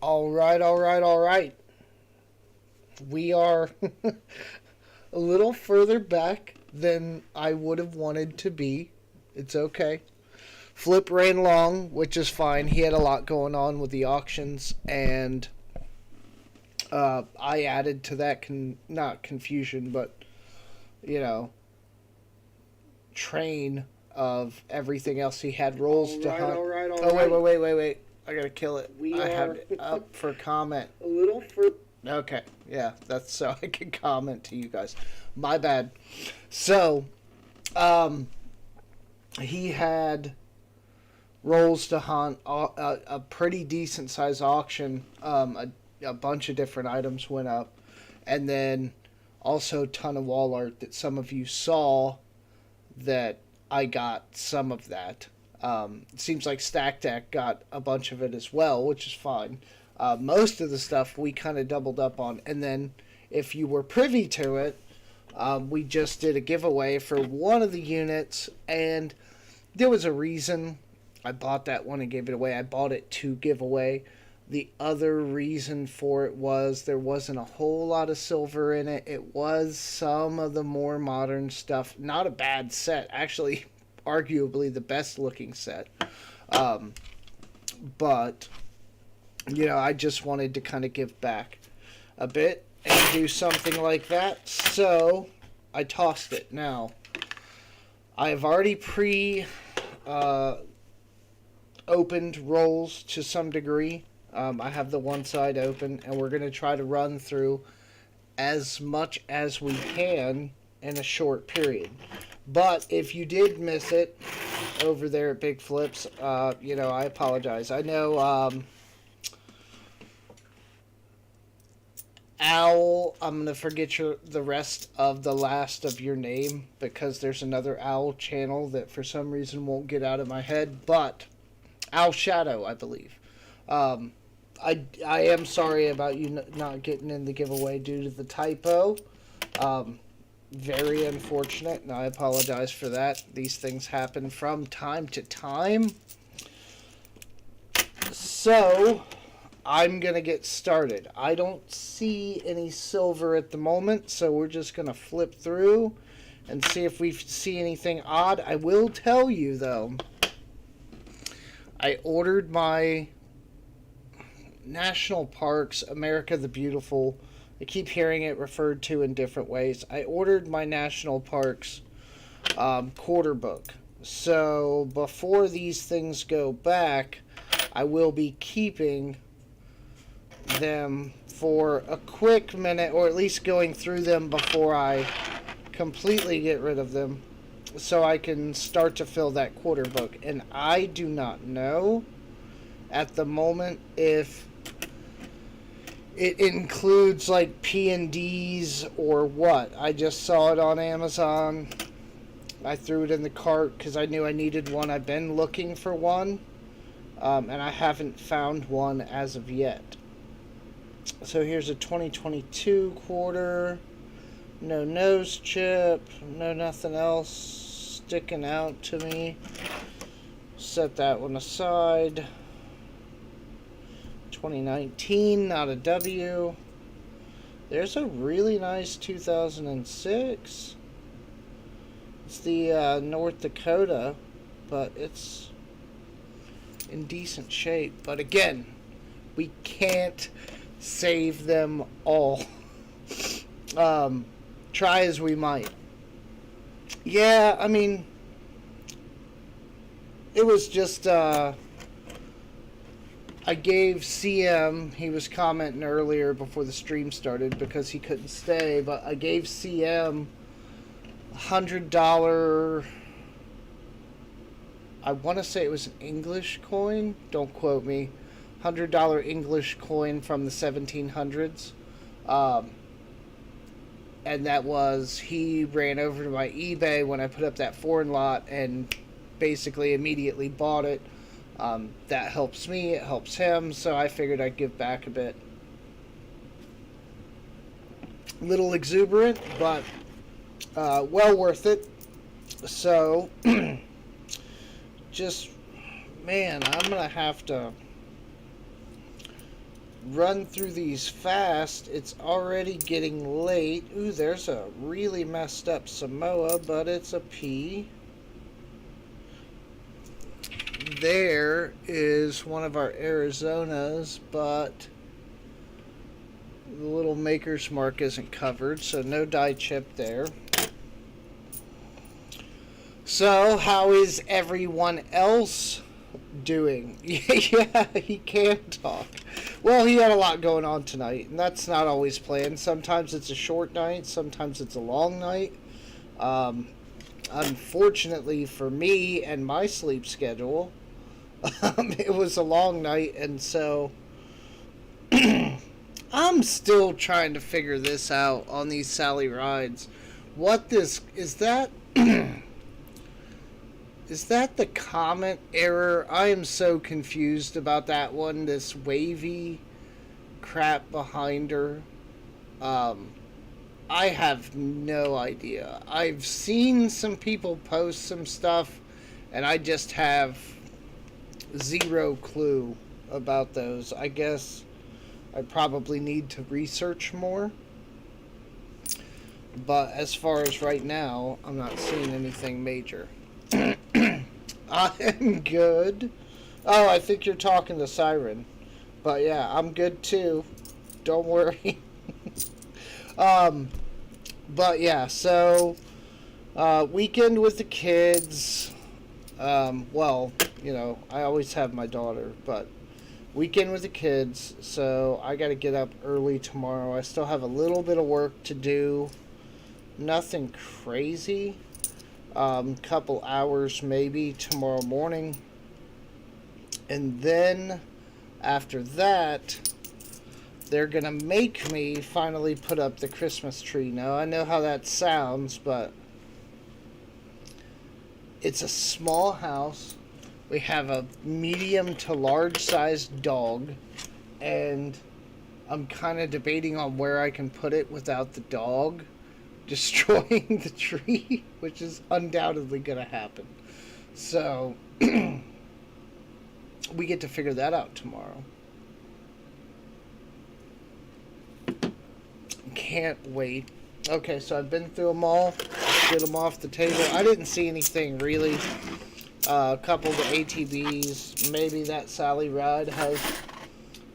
All right, all right, all right. We are a little further back than I would have wanted to be. It's okay. Flip ran long, which is fine. He had a lot going on with the auctions, and I added to that not confusion, but you know, train of everything else. He had rolls to hunt. All right, all Oh right. wait! I gotta kill it. We I have are it up for comment. a little further. Okay, yeah, that's so I can comment to you guys. My bad. So, he had rolls to hunt, a pretty decent size auction. A bunch of different items went up, and then also a ton of wall art that some of you saw. That I got some of that. It seems like Stack Deck got a bunch of it as well, which is fine. Most of the stuff we kind of doubled up on, and then if you were privy to it, we just did a giveaway for one of the units, and there was a reason I bought that one and gave it away. I bought it to give away. The other reason for it was there wasn't a whole lot of silver in it. It was some of the more modern stuff. Not a bad set, actually, arguably the best looking set. Um, but I just wanted to kind of give back a bit and do something like that. So I tossed it. Now, I've already opened rolls to some degree. I have the one side open, and we're going to try to run through as much as we can in a short period. But if you did miss it over there at Big Flips, I apologize. I know Owl, I'm going to forget the rest of the last of your name because there's another Owl channel that for some reason won't get out of my head, but Owl Shadow, I believe. I am sorry about you not getting in the giveaway due to the typo. Very unfortunate, and I apologize for that. These things happen from time to time. So, I'm going to get started. I don't see any silver at the moment, so we're just going to flip through and see if we see anything odd. I will tell you, though, I ordered my National Parks America the Beautiful. I keep hearing it referred to in different ways. I ordered my National Parks quarter book. So before these things go back, I will be keeping them for a quick minute, or at least going through them before I completely get rid of them, so I can start to fill that quarter book. And I do not know at the moment if it includes like P&Ds or what. I just saw it on Amazon. I threw it in the cart because I knew I needed one. I've been looking for one, and I haven't found one as of yet. So here's a 2022 quarter. No nose chip. No nothing else sticking out to me. Set that one aside. 2019, not a W. There's a really nice 2006. It's the North Dakota, but it's in decent shape. But again, we can't save them all. Try as we might. Yeah, I mean, it was just, I gave CM, he was commenting earlier before the stream started because he couldn't stay, but I gave CM $100, I want to say it was an English coin, don't quote me, $100 English coin from the 1700s. And that was, he ran over to my eBay when I put up that foreign lot and basically immediately bought it. That helps me, it helps him, so I figured I'd give back a bit. Little exuberant, but well worth it. So, just, man, I'm going to have to run through these fast. It's already getting late. Ooh, there's a really messed up Samoa, but it's a P. There is one of our Arizonas, but the little maker's mark isn't covered, so no die chip there. So, how is everyone else doing? Yeah, he can talk. Well, he had a lot going on tonight, and that's not always planned. Sometimes it's a short night, sometimes it's a long night. Unfortunately for me and my sleep schedule, it was a long night, and so I'm still trying to figure this out on these Sally rides. What this is that? Is that the comment error? I am so confused about that one. This wavy crap behind her. I have no idea. I've seen some people post some stuff, and I just have zero clue about those. I guess I probably need to research more. But as far as right now, I'm not seeing anything major. I am good. Oh, I think you're talking to Siren. But yeah, I'm good too. Don't worry. But yeah, so weekend with the kids. Well, you know, I always have my daughter, but weekend with the kids. So I got to get up early tomorrow. I still have a little bit of work to do. Nothing crazy. Couple hours maybe tomorrow morning. And then after that, they're going to make me finally put up the Christmas tree. Now, I know how that sounds, but it's a small house. We have a medium to large sized dog, and I'm kind of debating on where I can put it without the dog destroying the tree, which is undoubtedly going to happen. So, we get to figure that out tomorrow. Can't wait. Okay, so I've been through them all. Get them off the table. I didn't see anything really. A couple of the ATVs. Maybe that Sally ride has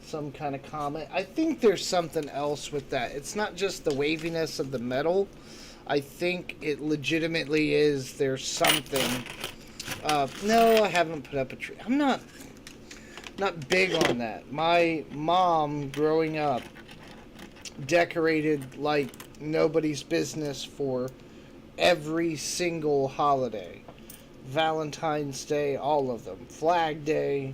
some kind of comment. I think there's something else with that. It's not just the waviness of the metal. I think it legitimately is. There's something. No, I haven't put up a tree. I'm not big on that. My mom, growing up, decorated like nobody's business for every single holiday. Valentine's Day, all of them. Flag Day.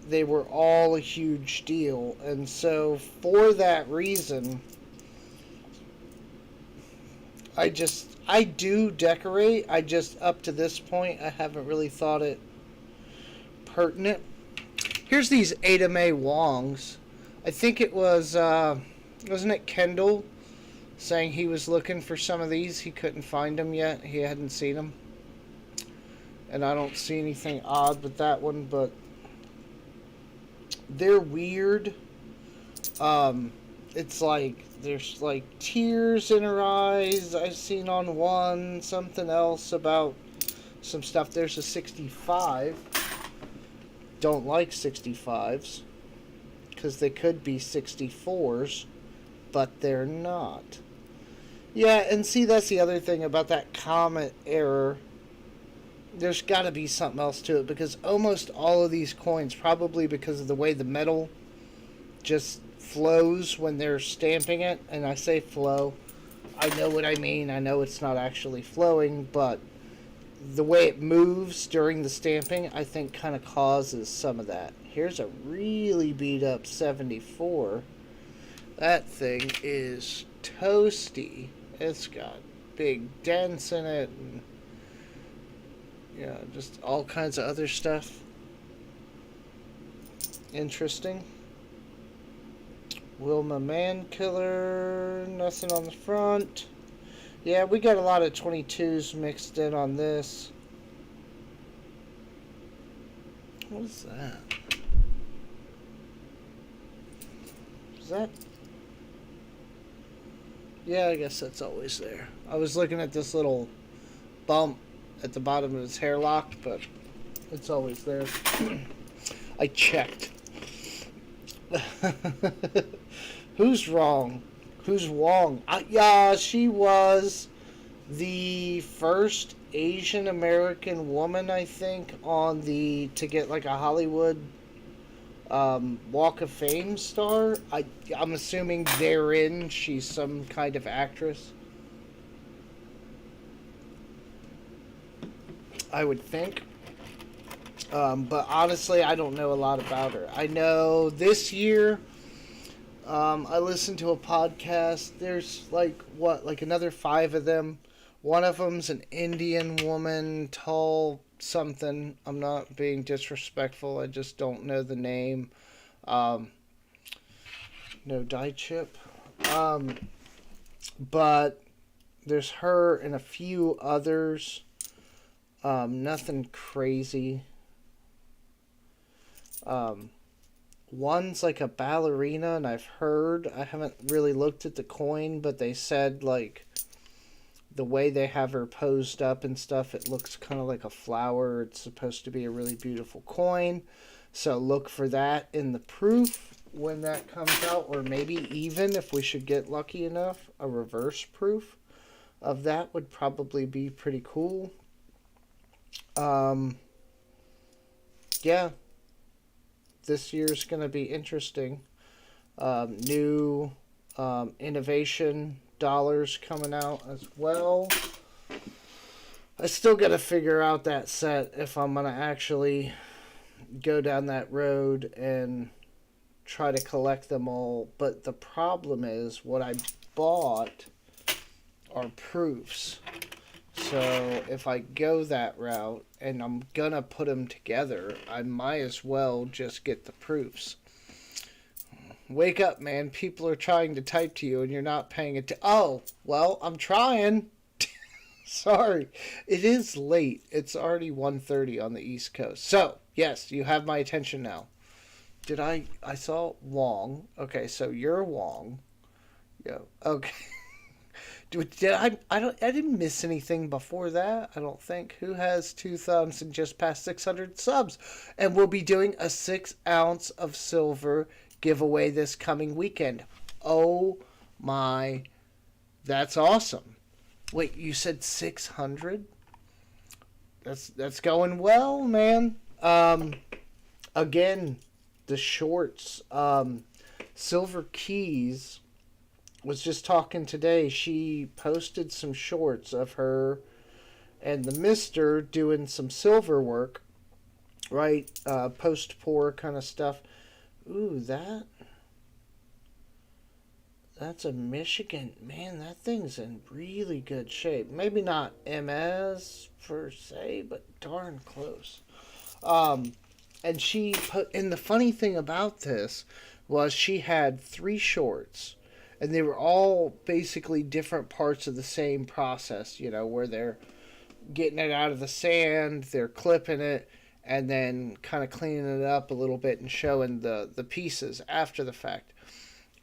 They were all a huge deal. And so, for that reason, I do decorate. I just, up to this point, I haven't really thought it pertinent. Here's these Ada Mae Wongs. I think it was, wasn't it Kendall saying he was looking for some of these? He couldn't find them yet. He hadn't seen them. And I don't see anything odd with that one, but they're weird. It's like there's like tears in her eyes. I've seen on one. Something else about some stuff. There's a 65. Don't like 65s because they could be 64s, but they're not. Yeah, and see, that's the other thing about that comment error. There's got to be something else to it, because almost all of these coins, probably because of the way the metal just flows when they're stamping it, and I say flow, I know what I mean. I know it's not actually flowing, but the way it moves during the stamping, I think, kind of causes some of that. Here's a really beat up 74. That thing is toasty. It's got big dents in it, and yeah, just all kinds of other stuff. Interesting. Wilma Mankiller, nothing on the front. Yeah, we got a lot of 22s mixed in on this. What is that? that? Yeah, I guess that's always there. I was looking at this little bump at the bottom of his hairlock, but it's always there. I checked. Who's wrong? Who's wrong? Yeah, she was the first Asian American woman, I think, on the to get like a Hollywood Walk of Fame star. I'm assuming therein she's some kind of actress. I would think. But honestly, I don't know a lot about her. I know this year, I listened to a podcast. There's like another 5 of them. One of them's an Indian woman, tall something. I'm not being disrespectful. I just don't know the name. No die chip. But there's her and a few others. Nothing crazy. One's like a ballerina, and I haven't really looked at the coin, but they said like the way they have her posed up and stuff, it looks kind of like a flower. It's supposed to be a really beautiful coin. So look for that in the proof when that comes out, or maybe even if we should get lucky enough, a reverse proof of that would probably be pretty cool. Yeah, this year's going to be interesting. New innovation dollars coming out as well. I still got to figure out that set if I'm going to actually go down that road and try to collect them all. But the problem is what I bought are proofs. So if I go that route and I'm going to put them together, I might as well just get the proofs. Wake up, man. People are trying to type to you and you're not paying it. Oh, well, I'm trying. Sorry. It is late. It's already 1:30 on the East Coast. So, yes, you have my attention now. I saw Wong. Okay, so you're Wong. Yeah. Okay. I didn't miss anything before that. I don't think. Who has 2 thumbs and just past 600 subs? And we'll be doing a 6 ounce of silver giveaway this coming weekend. Oh my, that's awesome. Wait, you said 600? That's going well, man. Again, the shorts. Silver Keys was just talking today. She posted some shorts of her and the mister doing some silver work, right? Post pour kind of stuff. Ooh, that's a Michigan. Man, that thing's in really good shape. Maybe not MS per se, but darn close. And she put, and the funny thing about this was she had 3 shorts, and they were all basically different parts of the same process, where they're getting it out of the sand, they're clipping it, and then kind of cleaning it up a little bit and showing the pieces after the fact.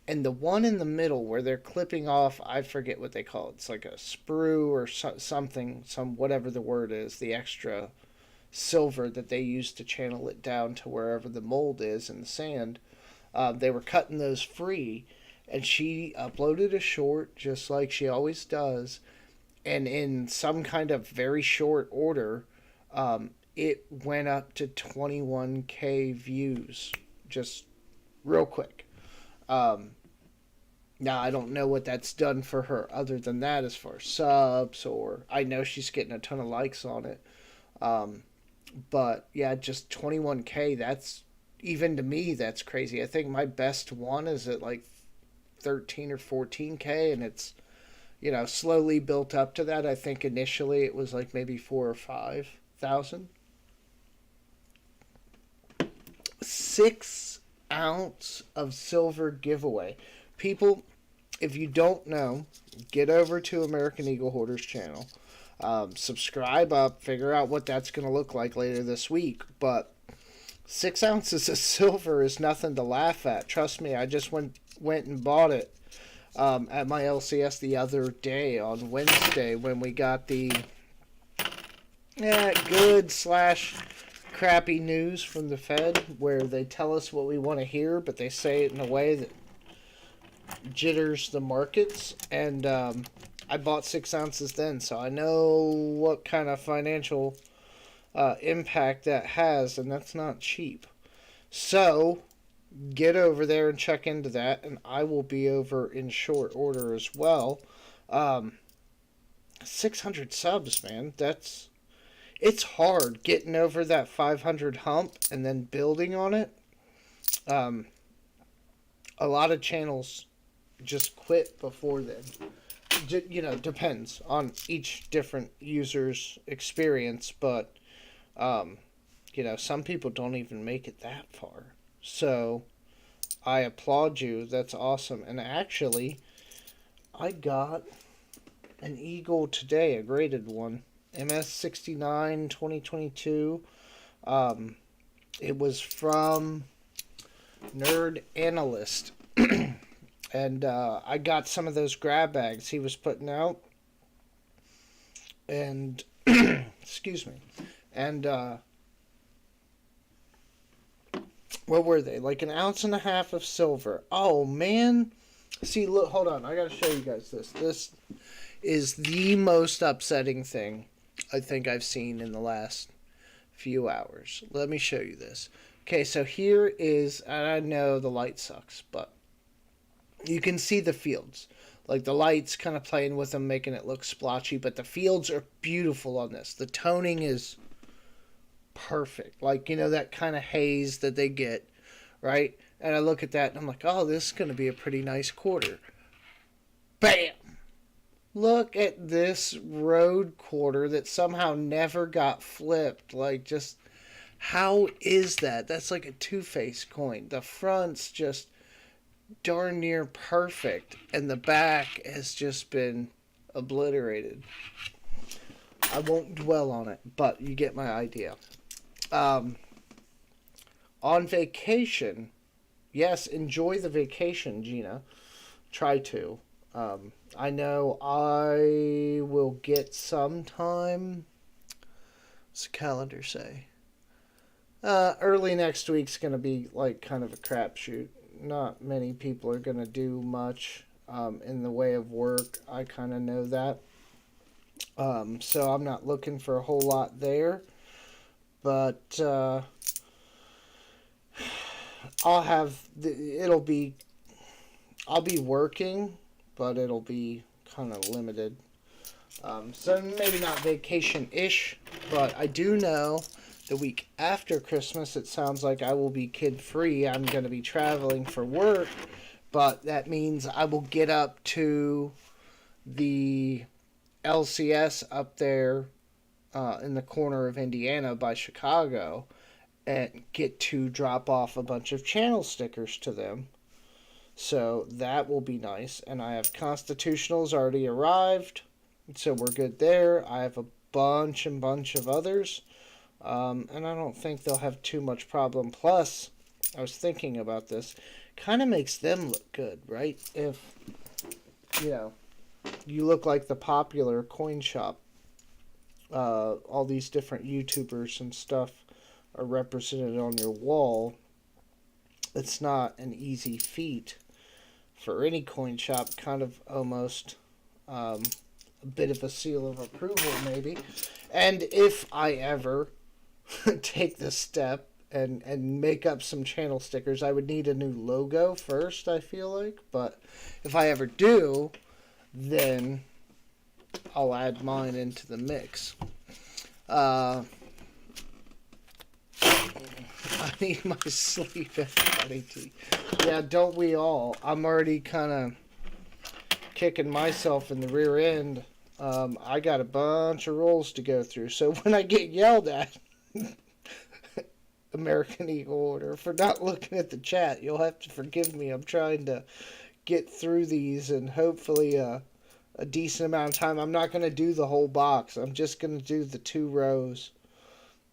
And the one in the middle where they're clipping off, I forget what they call it. It's like a sprue or something, whatever the word is, the extra silver that they use to channel it down to wherever the mold is in the sand. They were cutting those free, and she uploaded a short just like she always does. And in some kind of very short order, it went up to 21K views just real quick. Now, I don't know what that's done for her other than that as far as subs, or I know she's getting a ton of likes on it. But yeah, just 21K, that's, even to me, that's crazy. I think my best one is at like 13 or 14K, and it's, slowly built up to that. I think initially it was like maybe 4,000 or 5,000. 6 ounce of silver giveaway. People, if you don't know, get over to American Eagle Hoarders channel. Subscribe up, figure out what that's going to look like later this week. But 6 ounces of silver is nothing to laugh at. Trust me, I just went and bought it at my LCS the other day on Wednesday when we got the good slash crappy news from the Fed, where they tell us what we want to hear, but they say it in a way that jitters the markets. And I bought 6 ounces then, so I know what kind of financial impact that has, and that's not cheap. So get over there and check into that, and I will be over in short order as well. 600 subs, man. It's hard getting over that 500 hump and then building on it. A lot of channels just quit before then. Depends on each different user's experience, but some people don't even make it that far. So I applaud you. That's awesome. And actually, I got an Eagle today, a graded one. MS69 2022. It was from Nerd Analyst. And I got some of those grab bags he was putting out. And, excuse me. And, what were they? Like 1.5 ounces of silver. Oh, man. See, look, hold on. I gotta show you guys this. This is the most upsetting thing I think I've seen in the last few hours. Let me show you this. Okay, so here is, and I know the light sucks, but you can see the fields. Like the light's kind of playing with them, making it look splotchy, but the fields are beautiful on this. The toning is perfect. Like, that kind of haze that they get, right? And I look at that and I'm like, oh, this is going to be a pretty nice quarter. Bam! Look at this road quarter that somehow never got flipped. Like, just, how is that? That's like a two-face coin. The front's just darn near perfect, and the back has just been obliterated. I won't dwell on it, but you get my idea. On vacation, yes, enjoy the vacation, Gina. Try to. I know I will get some time. What's the calendar say? Early next week's going to be like kind of a crapshoot. Not many people are going to do much in the way of work. I kind of know that. So I'm not looking for a whole lot there. But I'll be working, but it'll be kind of limited. So maybe not vacation-ish, but I do know the week after Christmas, it sounds like I will be kid-free. I'm going to be traveling for work, but that means I will get up to the LCS up there in the corner of Indiana by Chicago and get to drop off a bunch of channel stickers to them. So that will be nice. And I have Constitutionals already arrived, so we're good there. I have a bunch of others. And I don't think they'll have too much problem. Plus, I was thinking about this. Kind of makes them look good, right? If, you look like the popular coin shop. All these different YouTubers and stuff are represented on your wall. It's not an easy feat for any coin shop. Kind of almost a bit of a seal of approval, maybe. And if I ever take this step and make up some channel stickers, I would need a new logo first, I feel like. But if I ever do, then I'll add mine into the mix. I need my sleep, everybody. Yeah, don't we all? I'm already kind of kicking myself in the rear end. I got a bunch of rolls to go through. So when I get yelled at, American Eagle Order, for not looking at the chat, you'll have to forgive me. I'm trying to get through these and hopefully a decent amount of time. I'm not going to do the whole box. I'm just going to do the 2 rows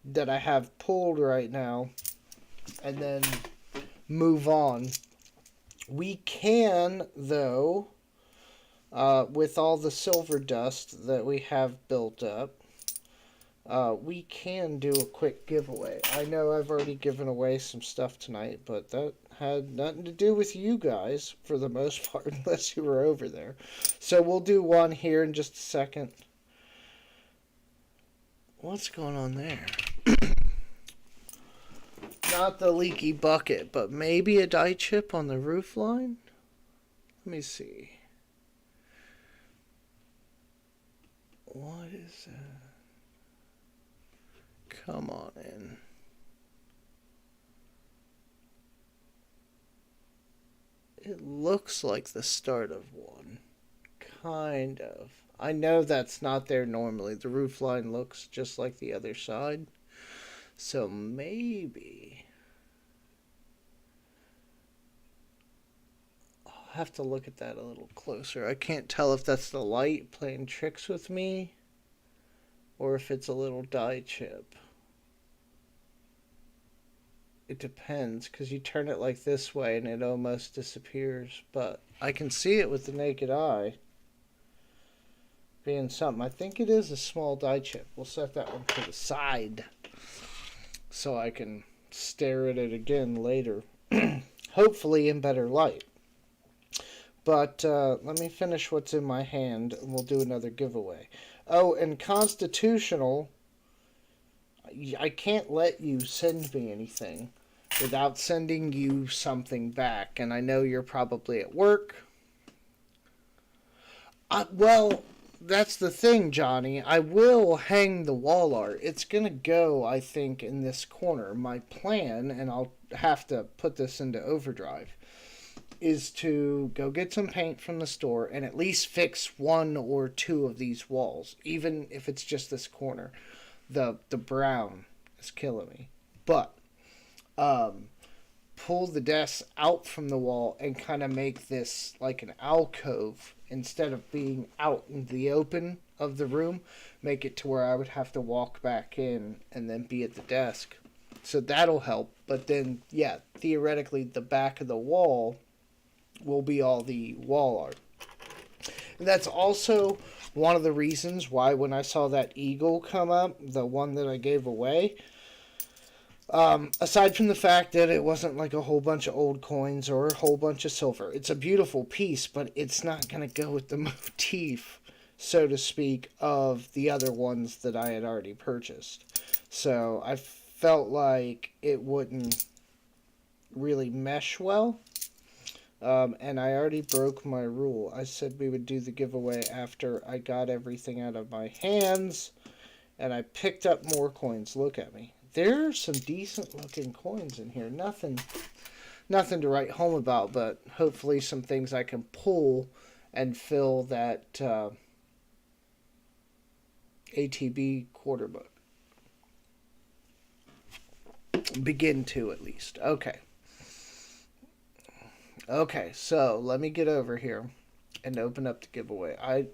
that I have pulled right now. and then move on. We can, though, with all the silver dust that we have built up, we can do a quick giveaway. I know I've already given away some stuff tonight, but that had nothing to do with you guys for the most part, unless you were over there. So we'll do one here in just a second. What's going on there? Not the leaky bucket, but maybe a die chip on the roof line? Let me see. What is that? Come on in. It looks like the start of one. Kind of. I know that's not there normally. The roof line looks just like the other side. So maybe I'll have to look at that a little closer. I can't tell if that's the light playing tricks with me or if it's a little die chip. It depends, because you turn it like this way and it almost disappears, but I can see it with the naked eye being something. I think it is a small die chip. We'll set that one to the side so I can stare at it again later, hopefully in better light. But let me finish what's in my hand and we'll do another giveaway. Oh, and Constitutional, I can't let you send me anything without sending you something back. And I know you're probably at work. Well, that's the thing, Johnny. I will hang the wall art. It's going to go, I think, in this corner. My plan, and I'll have to put this into overdrive, is to go get some paint from the store and at least fix one or two of these walls, even if it's just this corner. The brown is killing me. But pull the desk out from the wall and kind of make this like an alcove instead of being out in the open of the room. Make it to where I would have to walk back in and then be at the desk. So that'll help. But then, yeah, theoretically, the back of the wall will be all the wall art. And that's also one of the reasons why when I saw that eagle come up, the one that I gave away, aside from the fact that it wasn't like a whole bunch of old coins or a whole bunch of silver, it's a beautiful piece, but it's not going to go with the motif, so to speak, of the other ones that I had already purchased. So I felt like it wouldn't really mesh well. And I already broke my rule. I said we would do the giveaway after I got everything out of my hands. And I picked up more coins. Look at me. There are some decent looking coins in here. Nothing to write home about, but hopefully some things I can pull and fill that ATB quarter book. Begin to, at least. Okay. Okay, so let me get over here and open up the giveaway. I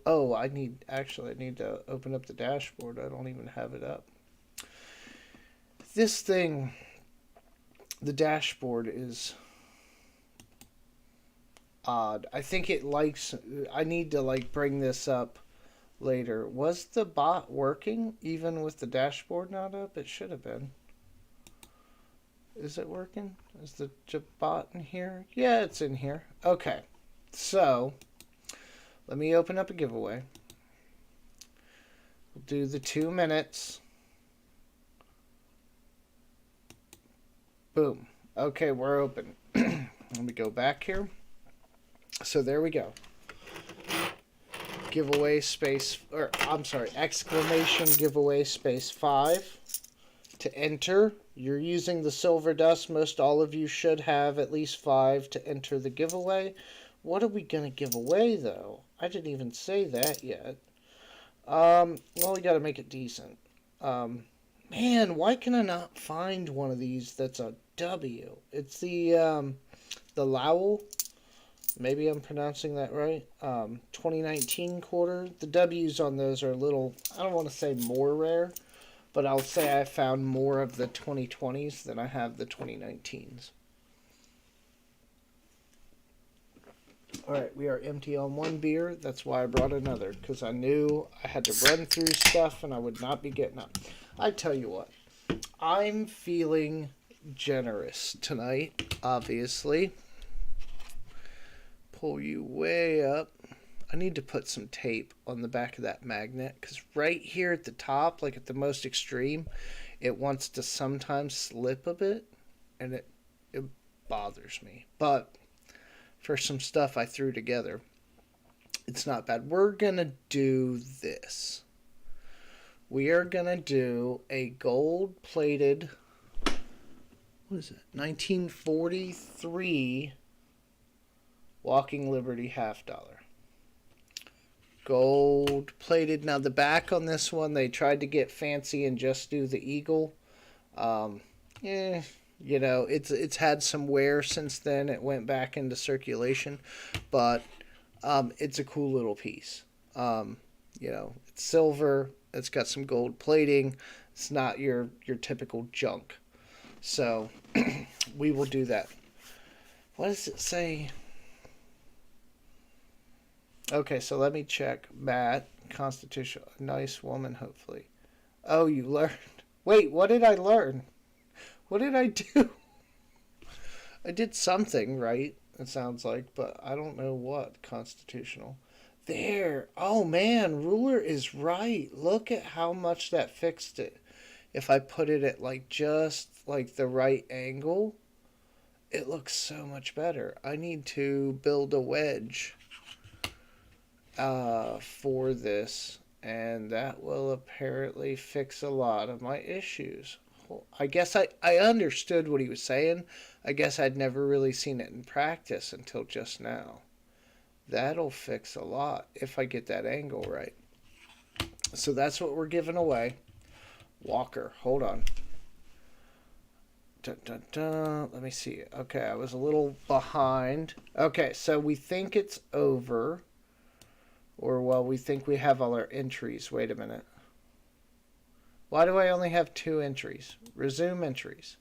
need to open up the dashboard. I don't even have it up. This thing, the dashboard is odd. I think it likes, I need to bring this up later. Was the bot working even with the dashboard not up? It should have been. Is it working? Is the bot in here? Yeah, it's in here. Okay. So, let me open up a giveaway. We'll do the 2 minutes. Boom. Okay, we're open. Let me go back here. So there we go. Giveaway space, exclamation giveaway space 5. To enter, you're using the silver dust. Most all of you should have at least 5 to enter the giveaway. What are we going to give away, though? I didn't even say that yet. Well, we got to make it decent. Man, why can I not find one of these that's a W? It's the Lowell. Maybe I'm pronouncing that right. 2019 quarter. The W's on those are a little, I don't want to say more rare, But I'll say I found more of the 2020s than I have the 2019s. Alright, we are empty on one beer. That's why I brought another, because I knew I had to run through stuff and I would not be getting up. I tell you what, I'm feeling generous tonight, obviously. Pull you way up. I need to put some tape on the back of that magnet, because right here at the top, like at the most extreme, it wants to sometimes slip a bit, and it bothers me. But for some stuff I threw together, it's not bad. We're going to do this. We are going to do a gold-plated, what is it, 1943 Walking Liberty half dollar. Gold-plated. Now, the back on this one, they tried to get fancy and just do the eagle. You know, it's had some wear since then. It went back into circulation, but it's a cool little piece. You know, it's silver. It's got some gold plating. It's not your typical junk. So we will do that. What does it say? Okay, so let me check. Matt, constitutional, nice woman, hopefully. Oh, you learned. Wait, what did I learn? What did I do? I did something right, it sounds like, but I don't know what. Constitutional. There. Oh, man, ruler is right. Look at how much that fixed it. If I put it at, like, just, like, the right angle, it looks so much better. I need to build a wedge for this, and that will apparently fix a lot of my issues. I guess I understood what he was saying. I guess I'd never really seen it in practice until just now. That'll fix a lot if I get that angle right. So that's what we're giving away. Walker, hold on. Dun, dun, dun. Let me see. Okay, I was a little behind. Okay, so we think it's over. Or, well, we think we have all our entries. Wait a minute. Why do I only have 2 entries? Resume entries.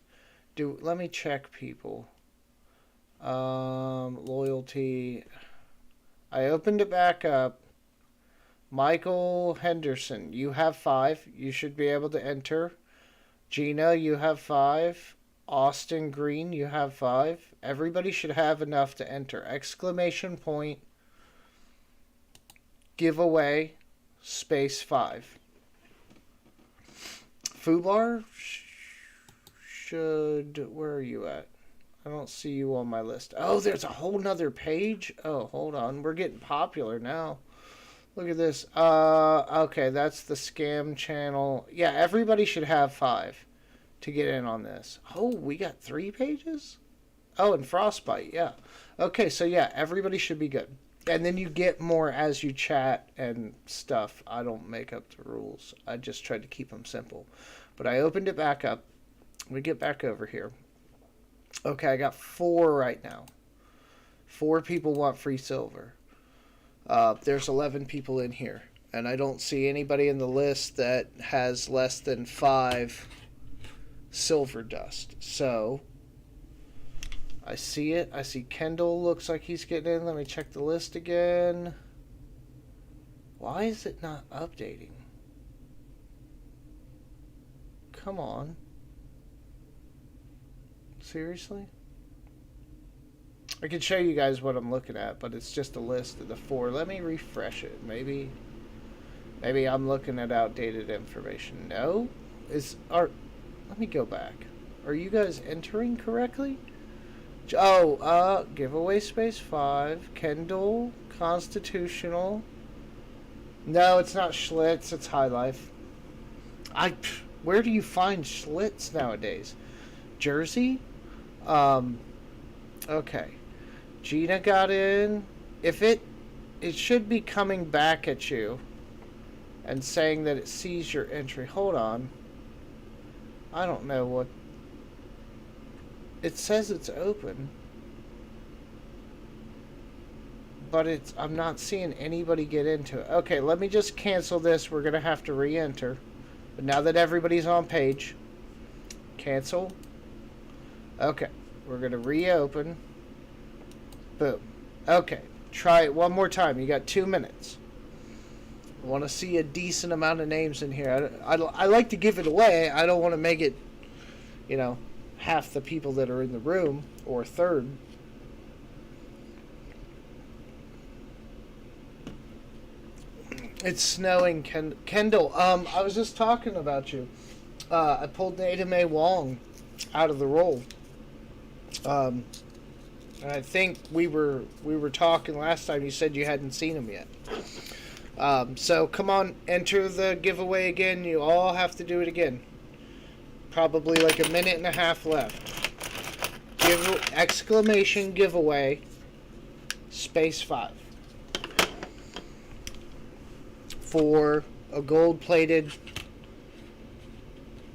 Let me check people. Loyalty. I opened it back up. Michael Henderson, you have 5. You should be able to enter. Gina, you have 5. Austin Green, you have 5. Everybody should have enough to enter. Exclamation point. Giveaway. Space 5. Fubar should... Where are you at? I don't see you on my list. Oh, there's a whole nother page? Oh, hold on. We're getting popular now. Look at this. Okay, that's the scam channel. Yeah, everybody should have 5 to get in on this. Oh, we got 3 pages? Oh, and Frostbite, yeah. Okay, so yeah, everybody should be good. And then you get more as you chat and stuff. I don't make up the rules. I just tried to keep them simple. But I opened it back up. Let me get back over here. Okay, I got 4 right now. 4 people want free silver. There's 11 people in here. And I don't see anybody in the list that has less than 5 silver dust. So... I see it. I see Kendall looks like he's getting in. Let me check the list again. Why is it not updating? Come on. Seriously? I can show you guys what I'm looking at, but it's just a list of the 4. Let me refresh it. Maybe I'm looking at outdated information. No? Let me go back. Are you guys entering correctly? Oh, giveaway space 5. Kendall, constitutional. No, it's not Schlitz. It's High Life. Where do you find Schlitz nowadays? Jersey? Okay. Gina got in. If it should be coming back at you and saying that it sees your entry. Hold on. I don't know what. It says it's open, but I'm not seeing anybody get into it. Okay, let me just cancel this. We're going to have to re-enter. But now that everybody's on page, cancel. Okay, we're going to reopen. Boom. Okay, try it one more time. You got 2 minutes. I want to see a decent amount of names in here. I like to give it away. I don't want to make it, half the people that are in the room or a third. It's snowing, Kendall. I was just talking about you. I pulled Nada Mae Wong out of the role. And I think we were talking last time. You said you hadn't seen him yet. So come on, enter the giveaway again. You all have to do it again. Probably like a minute and a half left. Exclamation giveaway space 5 for a gold-plated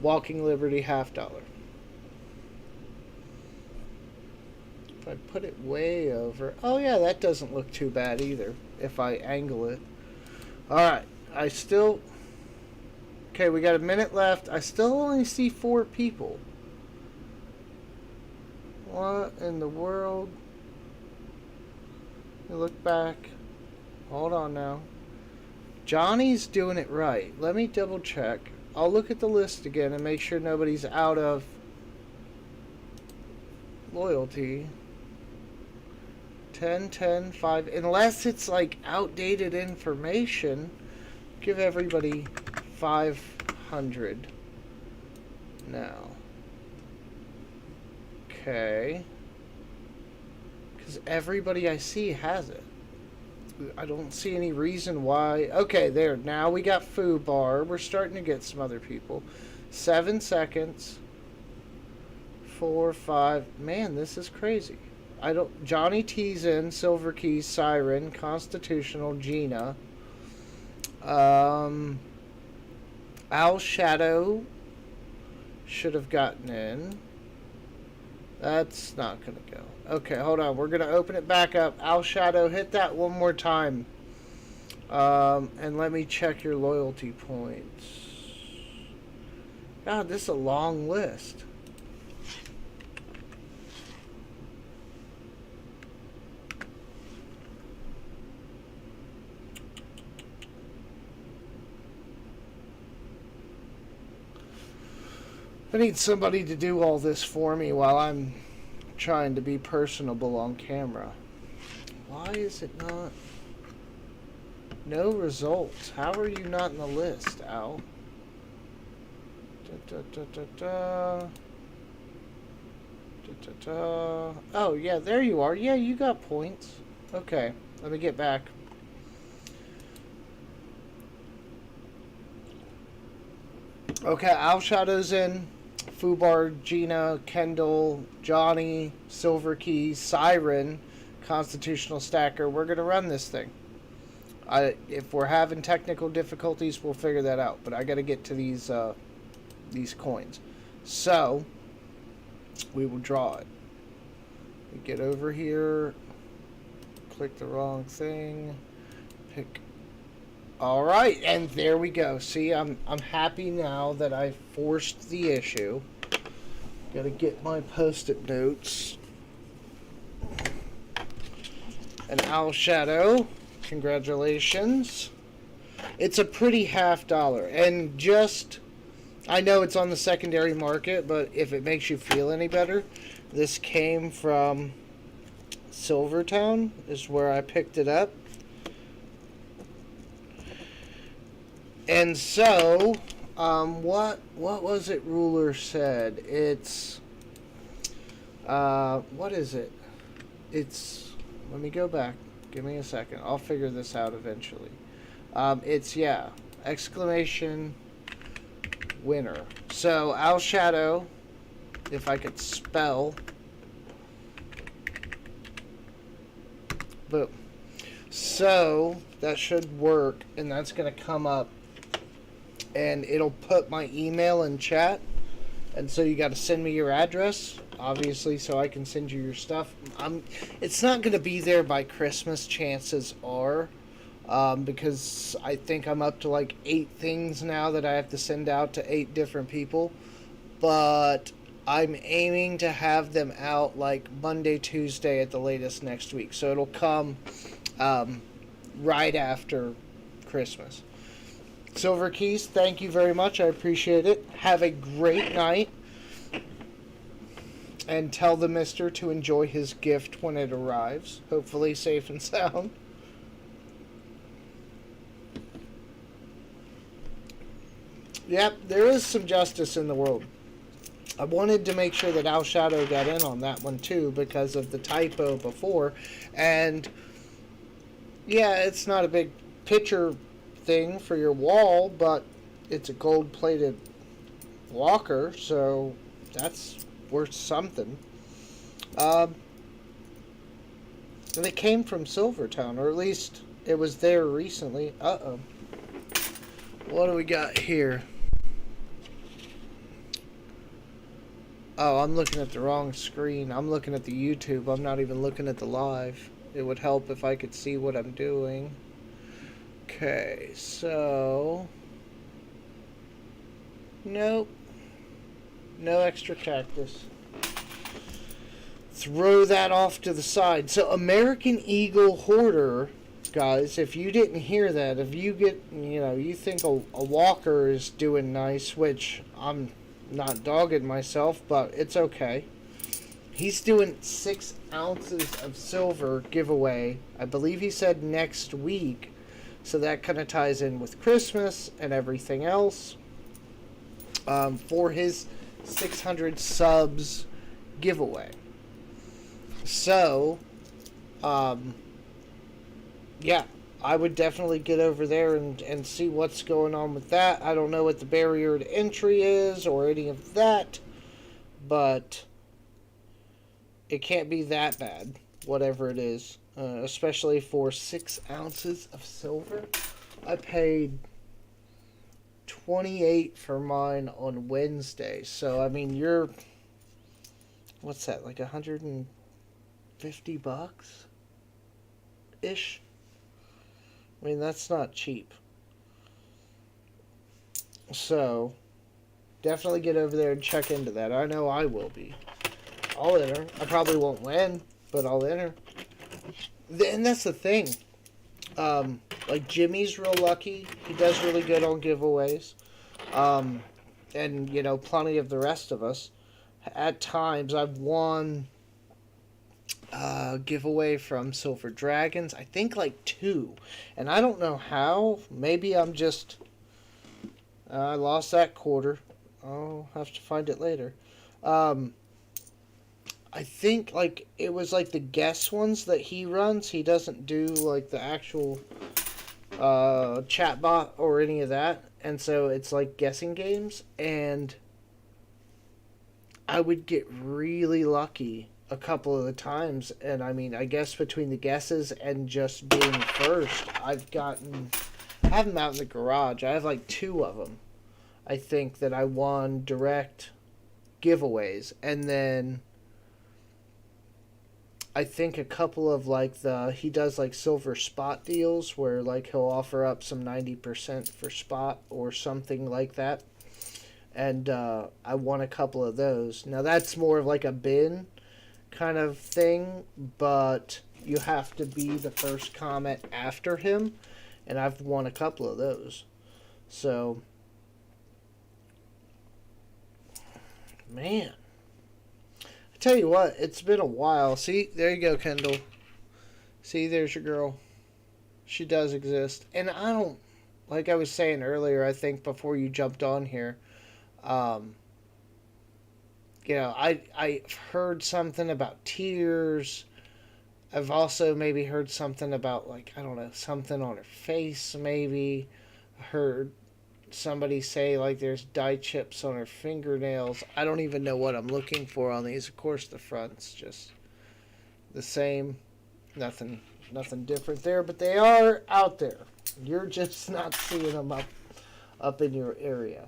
Walking Liberty $50. If I put it way over... Oh yeah, that doesn't look too bad either if I angle it. Alright, I still... Okay, we got a minute left. I still only see 4 people. What in the world? You look back. Hold on now. Johnny's doing it right. Let me double check. I'll look at the list again and make sure nobody's out of loyalty. 10, 10, 5. Unless it's like outdated information, give everybody 500 now. Okay. Because everybody I see has it. I don't see any reason why. Okay, there. Now we got Foo Bar. We're starting to get some other people. 7 seconds. 4, 5. Man, this is crazy. Johnny T's in. Silver Keys, Siren, Constitutional, Gina. Al Shadow should have gotten in. That's not going to go. Okay, hold on. We're going to open it back up. Al Shadow, hit that one more time. And let me check your loyalty points. God, this is a long list. I need somebody to do all this for me while I'm trying to be personable on camera. Why is it not? No results. How are you not in the list, Al? Oh, yeah, there you are. Yeah, you got points. Okay, let me get back. Okay, Al Shadow's in. Fubar, Gina, Kendall, Johnny, Silver Keys, Siren, Constitutional Stacker. We're going to run this thing. If we're having technical difficulties, we'll figure that out. But I got to get to these coins. So, we will draw it. We get over here. Click the wrong thing. Pick. Alright, and there we go. See, I'm happy now that I forced the issue. Gotta get my post-it notes. And Al Shadow, congratulations. It's a pretty $50. And just, I know it's on the secondary market, but if it makes you feel any better, this came from Silvertown, is where I picked it up. And so, what was it Ruler said? It's, what is it? It's, let me go back. Give me a second. I'll figure this out eventually. It's, yeah, exclamation winner. So, Al Shadow, if I could spell. Boom. So, that should work, and that's going to come up. And it'll put my email in chat. And so you got to send me your address, obviously, so I can send you your stuff. It's not going to be there by Christmas, chances are. because I think I'm up to like 8 things now that I have to send out to 8 different people. But I'm aiming to have them out like Monday, Tuesday at the latest next week. So it'll come um, right after Christmas. Silver Keys, thank you very much. I appreciate it. Have a great night. And tell the mister to enjoy his gift when it arrives. Hopefully safe and sound. Yep, there is some justice in the world. I wanted to make sure that Al Shadow got in on that one too because of the typo before. And yeah, it's not a big picture thing for your wall, but it's a gold plated walker, so that's worth something. Um, and it came from Silvertown, or at least it was there recently. Uh-oh. What do we got here? Oh, I'm looking at the wrong screen. I'm looking at the YouTube. I'm not even looking at the live. It would help if I could see what I'm doing. Okay, so... Nope. No extra cactus. Throw that off to the side. So American Eagle Hoarder, guys, if you didn't hear that, if you get, you think a walker is doing nice, which I'm not dogging myself, but it's okay. He's doing 6 ounces of silver giveaway. I believe he said next week. So that kind of ties in with Christmas and everything else. For his 600 subs giveaway. So, yeah, I would definitely get over there and see what's going on with that. I don't know what the barrier to entry is or any of that, but it can't be that bad, whatever it is, especially for 6 ounces of silver. I paid 28 for mine on Wednesday. So, I mean, you're... What's that, like $150 ish? I mean, that's not cheap. So, definitely get over there and check into that. I know I will be. I'll enter. I probably won't win, but I'll enter. And that's the thing. Like Jimmy's real lucky. He does really good on giveaways. And, plenty of the rest of us. At times, I've won a giveaway from Silver Dragons. I think like 2. And I don't know how. Maybe I'm just... I lost that quarter. I'll have to find it later. I think like it was like the guess ones that he runs. He doesn't do like the actual chatbot or any of that, and so it's like guessing games. And I would get really lucky a couple of the times, and I mean, I guess between the guesses and just being first, I have them out in the garage. I have like 2 of them. I think that I won direct giveaways, and then I think a couple of like he does like silver spot deals where like he'll offer up some 90% for spot or something like that. And I won a couple of those. Now that's more of like a bin kind of thing, but you have to be the first comment after him. And I've won a couple of those. So, man. I tell you what, it's been a while. See, there you go, Kendall. See, there's your girl. She does exist. And I don't, like I was saying earlier, I think before you jumped on here, I've heard something about tears. I've also maybe heard something about, like, I don't know, something on her face, maybe. I heard somebody say like there's dye chips on her fingernails. I don't even know what I'm looking for on these. Of course the front's just the same. Nothing different there, but they are out there. You're just not seeing them up in your area.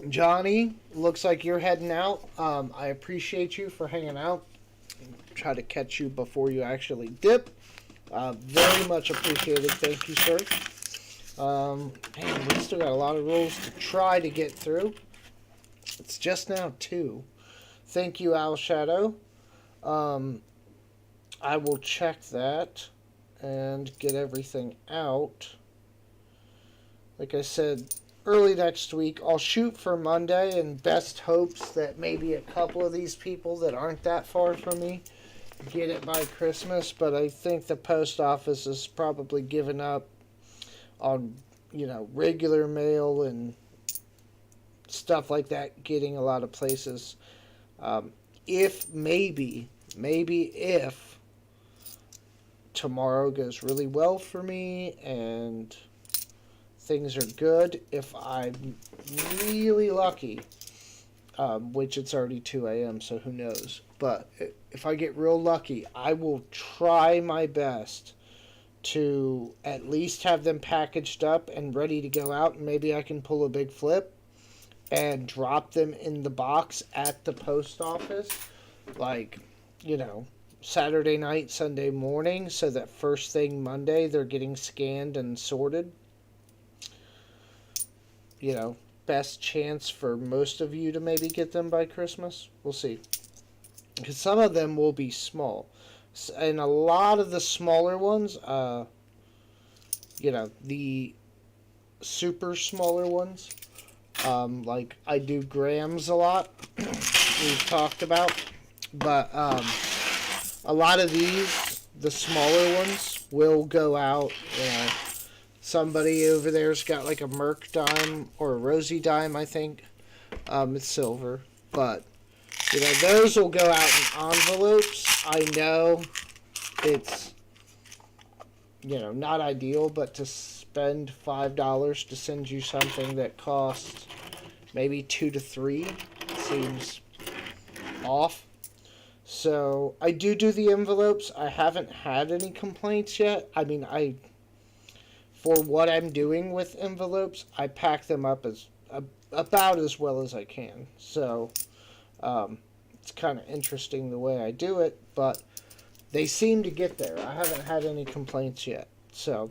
Johnny, looks like you're heading out. I appreciate you for hanging out. Try to catch you before you actually dip. Very much appreciated. Thank you, sir. Man, we still got a lot of rules to try to get through. It's just now 2. Thank you, Owl Shadow. I will check that and get everything out. Like I said, early next week, I'll shoot for Monday in best hopes that maybe a couple of these people that aren't that far from me get it by Christmas. But I think the post office has probably given up on, regular mail and stuff like that, getting a lot of places. If if tomorrow goes really well for me and things are good, if I'm really lucky, which it's already 2 a.m., so who knows. But if I get real lucky, I will try my best to at least have them packaged up and ready to go out, and maybe I can pull a big flip and drop them in the box at the post office, like, Saturday night, Sunday morning, so that first thing Monday they're getting scanned and sorted. Best chance for most of you to maybe get them by Christmas. We'll see. Because some of them will be small. And a lot of the smaller ones, the super smaller ones, like I do grams a lot, we've talked about. But a lot of these, the smaller ones, will go out. Somebody over there's got like a Merc dime or a Rosie dime, I think. It's silver. But, those will go out in envelopes. I know it's, not ideal, but to spend $5 to send you something that costs maybe $2 to $3 seems off. So I do the envelopes. I haven't had any complaints yet. I mean, for what I'm doing with envelopes, I pack them up as about as well as I can. So it's kind of interesting the way I do it, but they seem to get there. I haven't had any complaints yet. So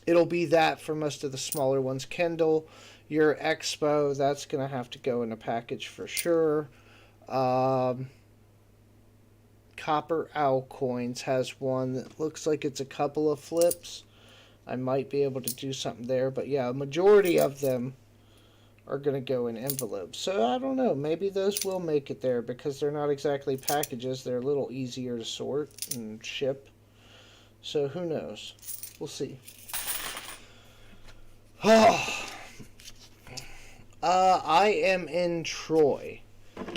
it'll be that for most of the smaller ones. Kendall, your Expo, that's going to have to go in a package for sure. Copper Owl Coins has one that looks like it's a couple of flips. I might be able to do something there. But yeah, a majority of them are going to go in envelopes. So I don't know. Maybe those will make it there because they're not exactly packages. They're a little easier to sort and ship. So who knows? We'll see. I am in Troy.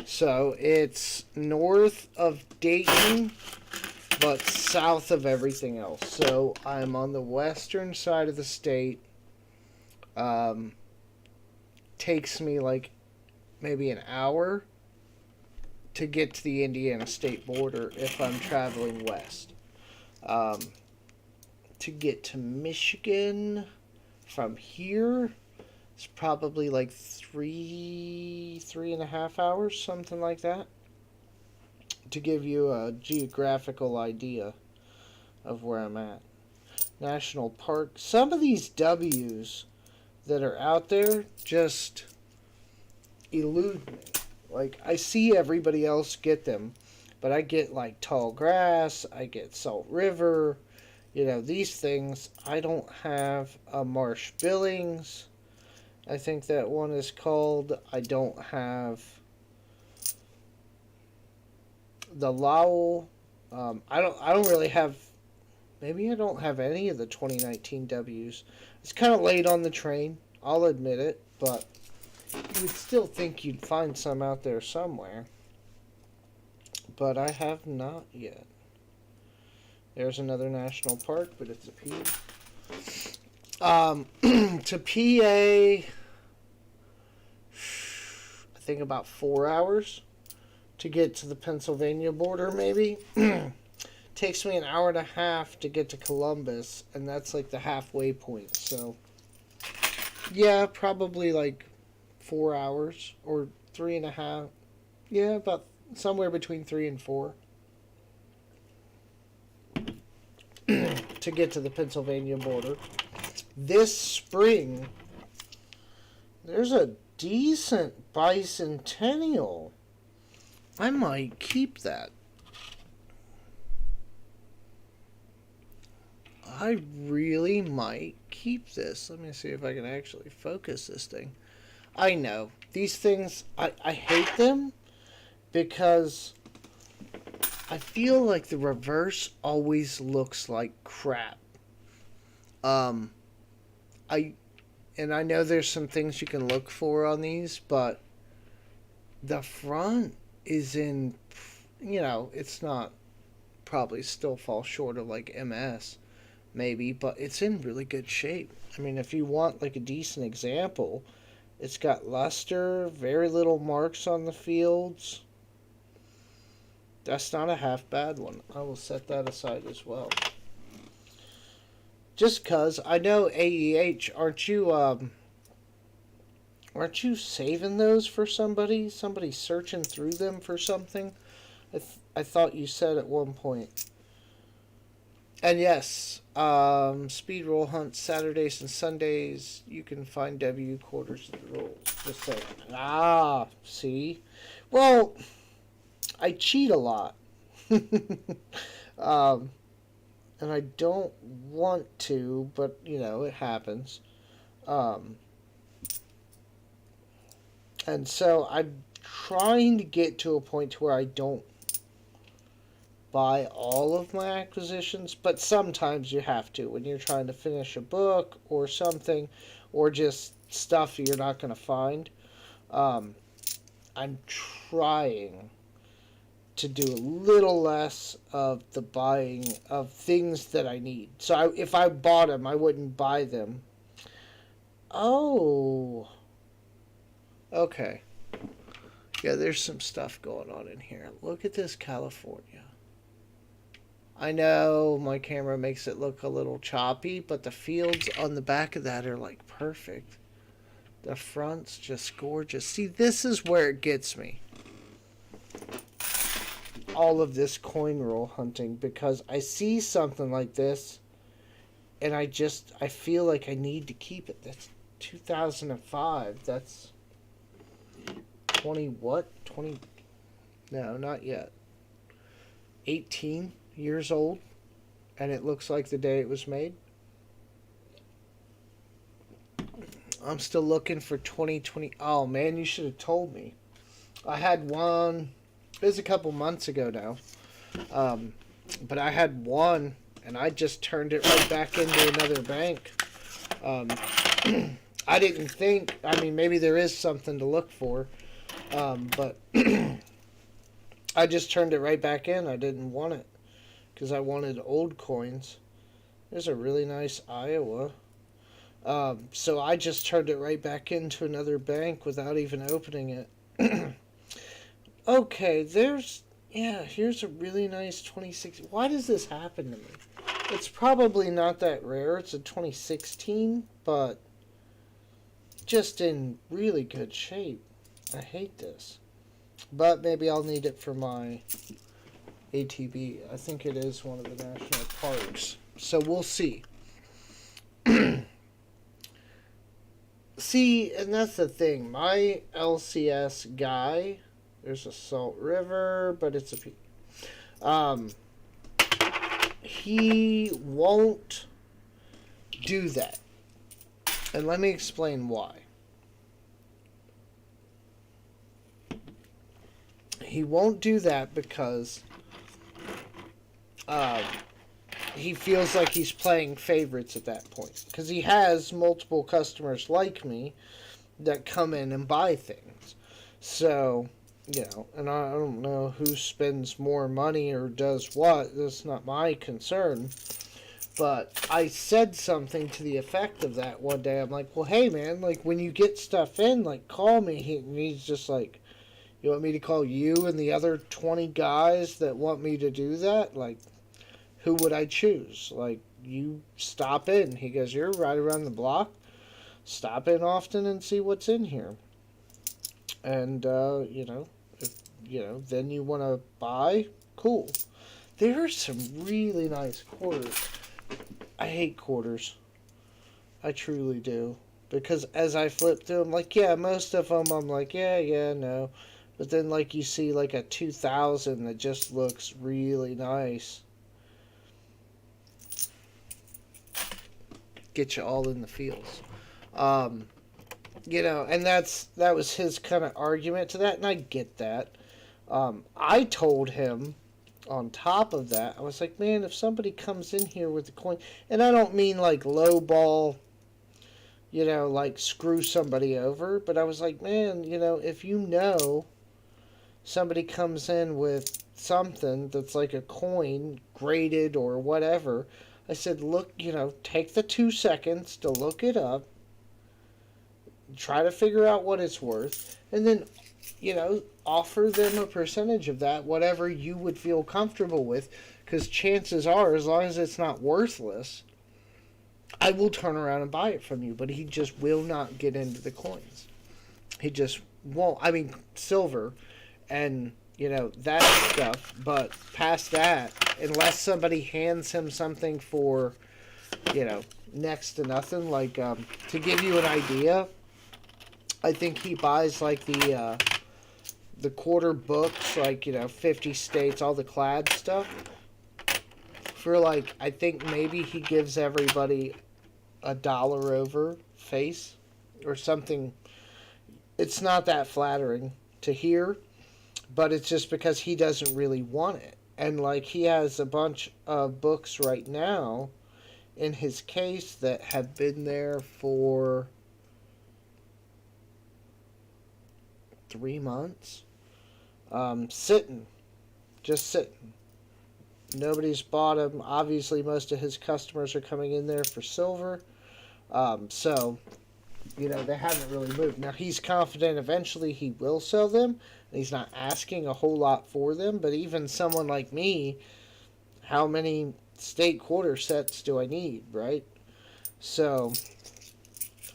So it's north of Dayton, but south of everything else. So I'm on the western side of the state. Takes me like maybe an hour to get to the Indiana state border if I'm traveling west. To get to Michigan from here, it's probably like 3.5 hours, something like that, to give you a geographical idea of where I'm at. National Park. Some of these W's that are out there just elude me. Like, I see everybody else get them, but I get like Tall Grass, I get Salt River, these things. I don't have a Marsh Billings, I think that one is called. I don't have the Lowell. I don't really have. Maybe I don't have any of the 2019 W's. It's kind of late on the train. I'll admit it, but you would still think you'd find some out there somewhere. But I have not yet. There's another national park, but it's a P. To PA, I think about 4 hours to get to the Pennsylvania border, maybe. Takes me an hour and a half to get to Columbus, and that's like the halfway point. So, yeah, probably like 4 hours or 3.5. Yeah, about somewhere between 3 and 4 to get to the Pennsylvania border. This spring, there's a decent bicentennial. I might keep that. I really might keep this. Let me see if I can actually focus this thing. I know. These things, I hate them because I feel like the reverse always looks like crap. I know there's some things you can look for on these, but the front is in, it's not, probably still falls short of like MS, maybe, but it's in really good shape. I mean, if you want like a decent example, it's got luster, very little marks on the fields. That's not a half bad one. I will set that aside as well. Just cause I know AEH, aren't you saving those for somebody? Somebody searching through them for something? I thought you said at one point. And yes, speed roll hunts Saturdays and Sundays. You can find W quarters of the rolls. Just saying. Ah, see? Well, I cheat a lot. And I don't want to, but, it happens. And so I'm trying to get to a point where I don't buy all of my acquisitions, but sometimes you have to when you're trying to finish a book or something, or just stuff you're not going to find. I'm trying to do a little less of the buying of things that I need. So if I bought them, I wouldn't buy them. Oh. Okay. Yeah, there's some stuff going on in here. Look at this California. I know my camera makes it look a little choppy, but the fields on the back of that are like perfect. The front's just gorgeous. See, this is where it gets me. All of this coin roll hunting, because I see something like this and I feel like I need to keep it. That's 2005. That's 20 what? 20? No, not yet. 18 years old, and it looks like the day it was made. I'm still looking for 2020. Oh man, you should have told me. I had one. It was a couple months ago now. But I had one, and I just turned it right back into another bank. I didn't think. I mean, maybe there is something to look for. But I just turned it right back in. I didn't want it because I wanted old coins. There's a really nice Iowa. So I just turned it right back into another bank without even opening it. Okay, here's a really nice 2016. Why does this happen to me? It's probably not that rare. It's a 2016, but just in really good shape. I hate this. But maybe I'll need it for my ATV. I think it is one of the national parks. So we'll see. See, and that's the thing. My LCS guy, there's a Salt River, but it's a P. He won't do that. And let me explain why. He won't do that because he feels like he's playing favorites at that point. Because he has multiple customers like me that come in and buy things. So, and I don't know who spends more money or does what. That's not my concern. But I said something to the effect of that one day. I'm like, well, hey, man, like, when you get stuff in, like, call me. And he's just like, you want me to call you and the other 20 guys that want me to do that? Like, who would I choose? Like, you stop in. He goes, you're right around the block. Stop in often and see what's in here. And if then you want to buy, cool. There are some really nice quarters. I hate quarters. I truly do. Because as I flip through them, like, yeah, most of them I'm like, yeah, no. But then, like, you see, like, a 2000 that just looks really nice. Get you all in the feels. Um, and that was his kind of argument to that, and I get that. I told him, on top of that, I was like, man, if somebody comes in here with a coin, and I don't mean like low ball, like screw somebody over, but I was like, man, if somebody comes in with something that's like a coin, graded or whatever, I said, look, take the 2 seconds to look it up, try to figure out what it's worth, and then, offer them a percentage of that, whatever you would feel comfortable with, because chances are, as long as it's not worthless, I will turn around and buy it from you. But he just will not get into the coins. He just won't. I mean, silver and, that stuff, but past that, unless somebody hands him something for, next to nothing, like, to give you an idea, I think he buys, like, the quarter books, like, 50 states, all the clad stuff, for, like, I think maybe he gives everybody $1 over face or something. It's not that flattering to hear, but it's just because he doesn't really want it. And, like, he has a bunch of books right now in his case that have been there for 3 months. Just sitting. Nobody's bought them. Obviously, most of his customers are coming in there for silver. So, they haven't really moved. Now, he's confident eventually he will sell them. And he's not asking a whole lot for them. But even someone like me, how many state quarter sets do I need, right? So,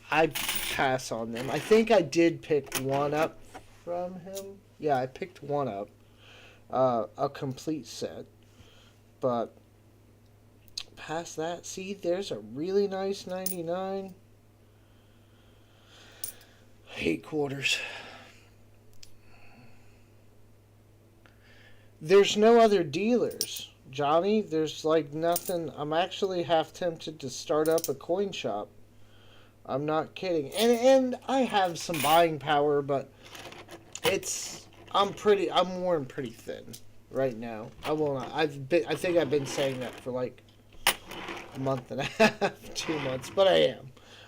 I pass on them. I think I did pick one up from him. Yeah, I picked one up. A complete set. But past that, see, there's a really nice 99. 8 quarters. There's no other dealers, Johnny. There's like nothing. I'm actually half tempted to start up a coin shop. I'm not kidding. And I have some buying power, but I'm worn pretty thin right now. I will not. I think I've been saying that for like a month and a half, 2 months, but I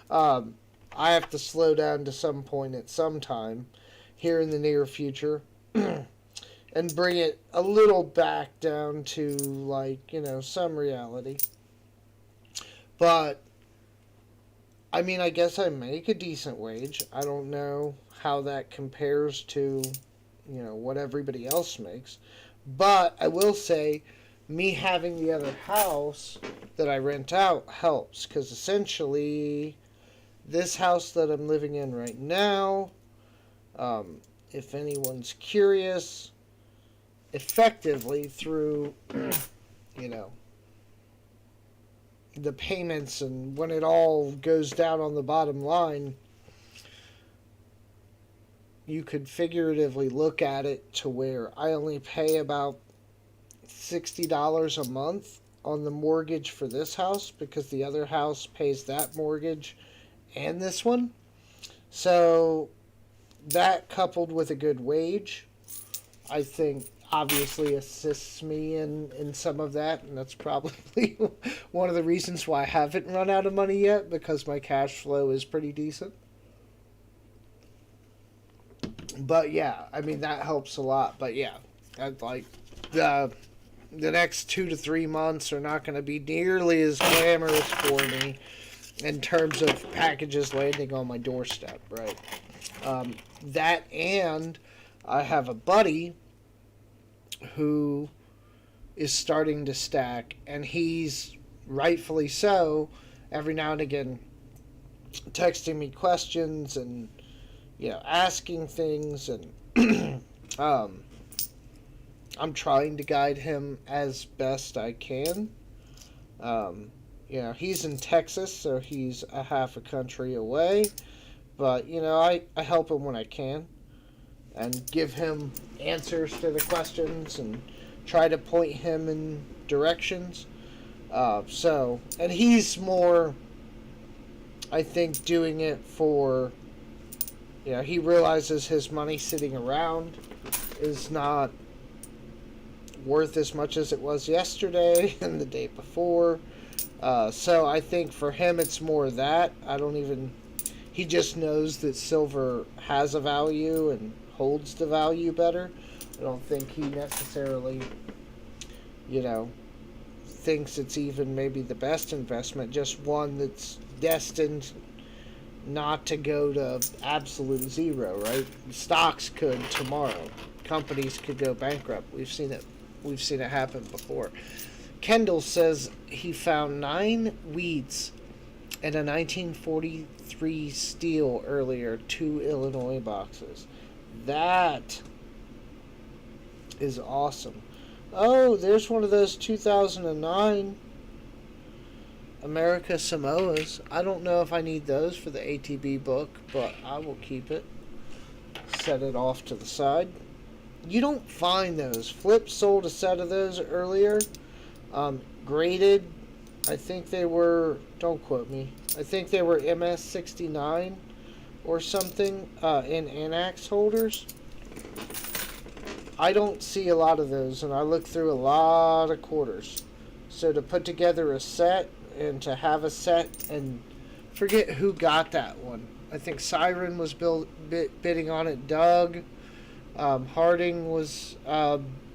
am. I have to slow down to some point at some time here in the near future and bring it a little back down to, like, some reality. But, I mean, I guess I make a decent wage. I don't know how that compares to, what everybody else makes. But I will say, me having the other house that I rent out helps, because essentially this house that I'm living in right now, if anyone's curious, effectively through, the payments and when it all goes down on the bottom line, you could figuratively look at it to where I only pay about $60 a month on the mortgage for this house, because the other house pays that mortgage and this one. So that, coupled with a good wage, I think obviously assists me in some of that, and that's probably one of the reasons why I haven't run out of money yet, because my cash flow is pretty decent. But yeah, I mean, that helps a lot. But yeah, I'd like the next 2 to 3 months are not going to be nearly as glamorous for me in terms of packages landing on my doorstep, right? That, and I have a buddy who is starting to stack, and he's rightfully so, every now and again texting me questions and, asking things, and um, I'm trying to guide him as best I can. Um, he's in Texas, so he's a half a country away. But, I help him when I can and give him answers to the questions and try to point him in directions. And he's more, I think, doing it for, he realizes his money sitting around is not worth as much as it was yesterday and the day before. So I think for him it's more that. He just knows that silver has a value and holds the value better. I don't think he necessarily, thinks it's even maybe the best investment, just one that's destined not to go to absolute zero, right? Stocks could tomorrow. Companies could go bankrupt. We've seen it happen before. Kendall says he found 9 weeds in a 1943 steel earlier, 2 Illinois boxes. That is awesome. Oh, there's one of those 2009 America Samoas. I don't know if I need those for the ATB book, but I will keep it. Set it off to the side. You don't find those. Flip sold a set of those earlier. Graded. I think they were, don't quote me, I think they were MS69 or something in Anax holders. I don't see a lot of those, and I look through a lot of quarters. So to put together a set and to have a set, and forget who got that one. I think Siren was bidding on it. Doug Harding was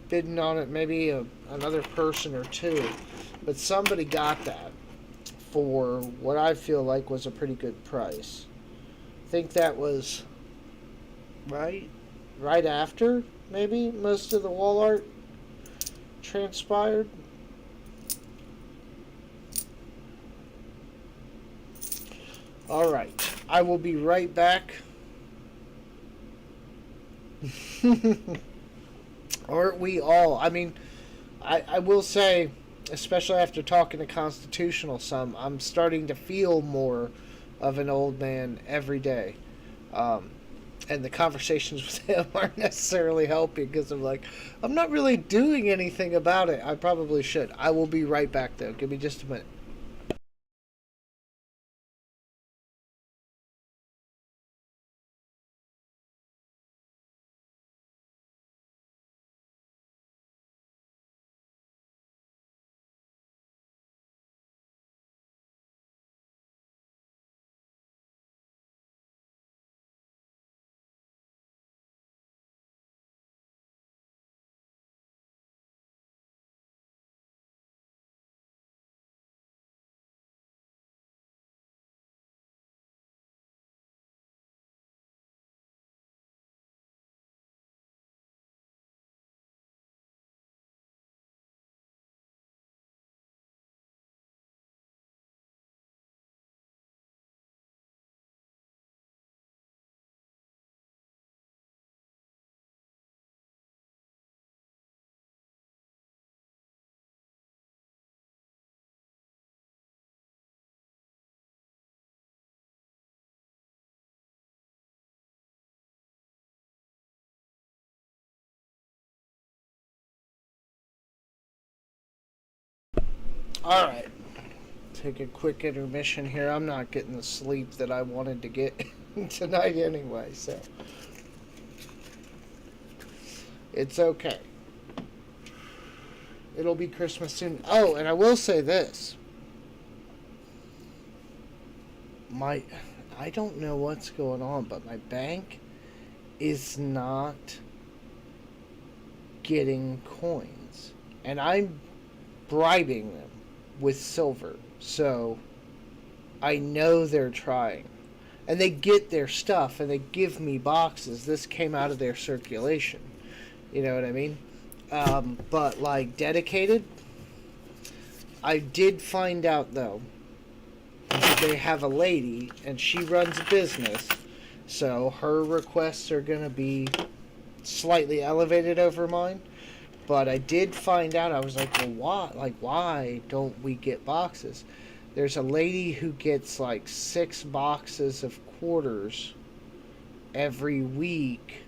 bidding on it. Maybe another person or two, but somebody got that for what I feel like was a pretty good price. I think that was right after maybe most of the wall art transpired. All right, I will be right back. Aren't we all? I mean, I will say, especially after talking to Constitutional some, I'm starting to feel more of an old man every day. And the conversations with him aren't necessarily helping because I'm not really doing anything about it. I probably should. I will be right back, though. Give me just a minute. All right. Take a quick intermission here. I'm not getting the sleep that I wanted to get tonight anyway, so it's okay. It'll be Christmas soon. Oh, and I will say this. I don't know what's going on, but my bank is not getting coins. And I'm bribing them with silver. So I know they're trying. And they get their stuff and they give me boxes. This came out of their circulation. You know what I mean? But like dedicated, I did find out though, they have a lady and she runs a business So her requests are going to be slightly elevated over mine. But I did find out, I was like, well, why? Like, why don't we get boxes? There's a lady who gets like 6 boxes of quarters every week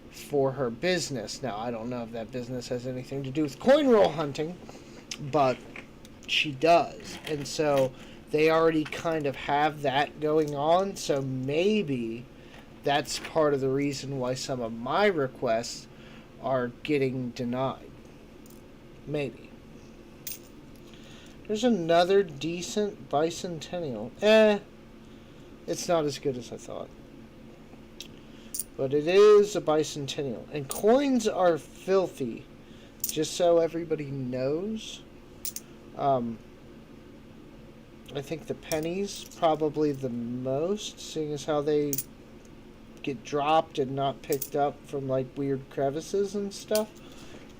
for her business. Now, I don't know if that business has anything to do with coin roll hunting, but she does. And so they already kind of have that going on. So maybe that's part of the reason why some of my requests are getting denied. Maybe. There's another decent bicentennial. It's not as good as I thought. But it is a bicentennial. And coins are filthy, just so everybody knows. I think the pennies probably the most, seeing as how they get dropped and not picked up from like weird crevices and stuff.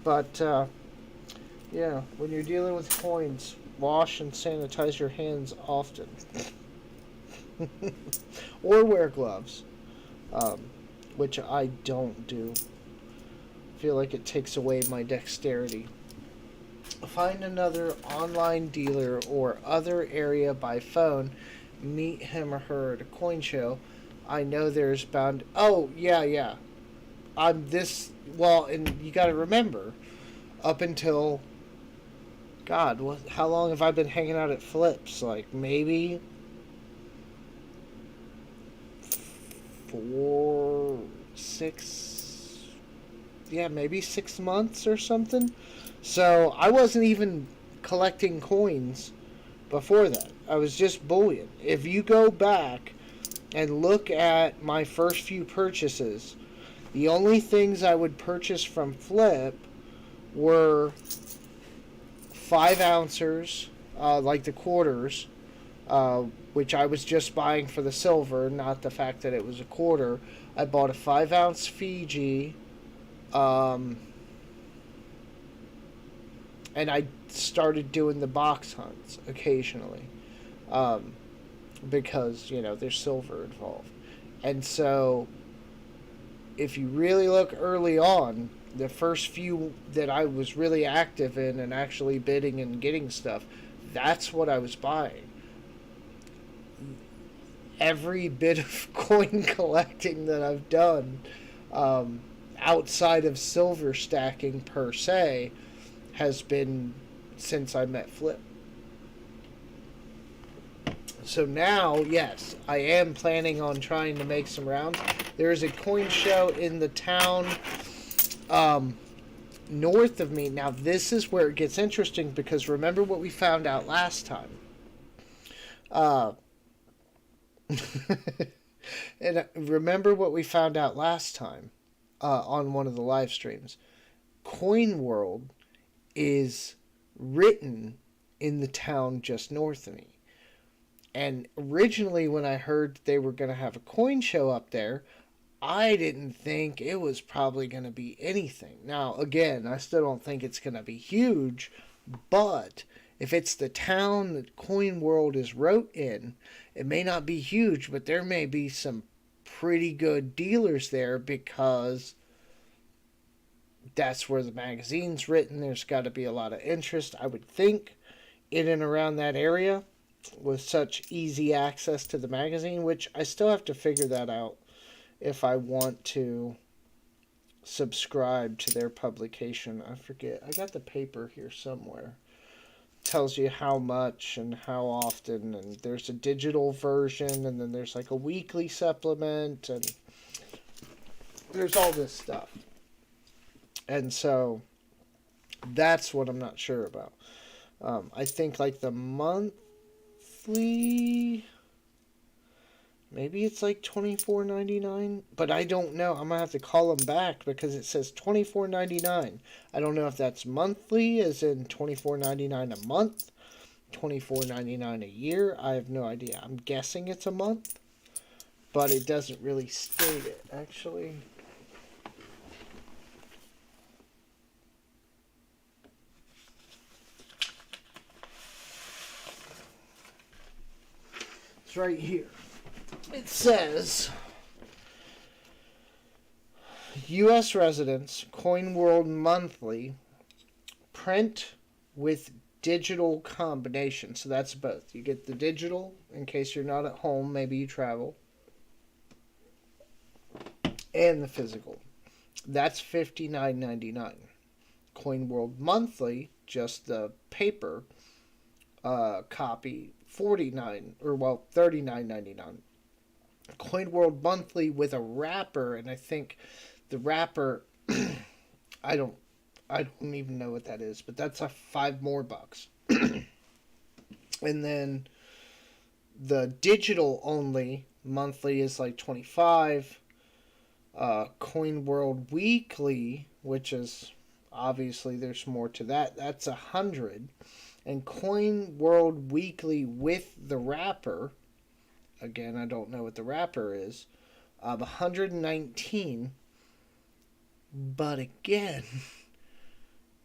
But yeah, when you're dealing with coins, wash and sanitize your hands often. Or wear gloves, which I don't do. I feel like it takes away my dexterity. Find another online dealer or other area by phone. Meet him or her at a coin show. I know there's bound. Oh, yeah. I'm this. Well, and you got to remember, up until. God, how long have I been hanging out at Flips? Like, maybe 4, 6. Yeah, maybe 6 months or something. So I wasn't even collecting coins before that. I was just bullion. If you go back and look at my first few purchases, the only things I would purchase from Flip were 5 ounces, like the quarters, which I was just buying for the silver, not the fact that it was a quarter. I bought a 5-ounce Fiji, and I started doing the box hunts occasionally, because, there's silver involved. And so, if you really look early on, the first few that I was really active in and actually bidding and getting stuff, that's what I was buying. Every bit of coin collecting that I've done, outside of silver stacking per se, has been since I met Flip. So now, yes, I am planning on trying to make some rounds. There is a coin show in the town north of me. Now, this is where it gets interesting, because remember what we found out last time. And remember what we found out last time on one of the live streams. Coin World is written in the town just north of me. And originally, when I heard they were going to have a coin show up there, I didn't think it was probably going to be anything. Now, again, I still don't think it's going to be huge, but if it's the town that Coin World is wrote in, it may not be huge, but there may be some pretty good dealers there, because that's where the magazine's written. There's got to be a lot of interest, I would think, in and around that area with such easy access to the magazine, which I still have to figure that out if I want to subscribe to their publication. I forget. I got the paper here somewhere. It tells you how much and how often, and there's a digital version, and then there's like a weekly supplement, and there's all this stuff. And so that's what I'm not sure about. I think like the monthly, maybe it's like $24.99, but I don't know. I'm gonna have to call them back, because it says $24.99. I don't know if that's monthly, as in $24.99 a month, $24.99 a year. I have no idea. I'm guessing it's a month, but it doesn't really state it, actually. It's right here. It says U.S. residents, Coin World Monthly, print with digital combination. So that's both. You get the digital in case you're not at home, maybe you travel, and the physical. That's $59.99. Coin World Monthly, just the paper copy, $39.99. Coin World Monthly with a wrapper, and I think the wrapper, I don't even know what that is, but that's a $5 more. And then the digital only monthly is like 25. Coin World Weekly, which is obviously there's more to that. That's 100. And Coin World Weekly with the wrapper, again, I don't know what the wrapper is, 119. But again,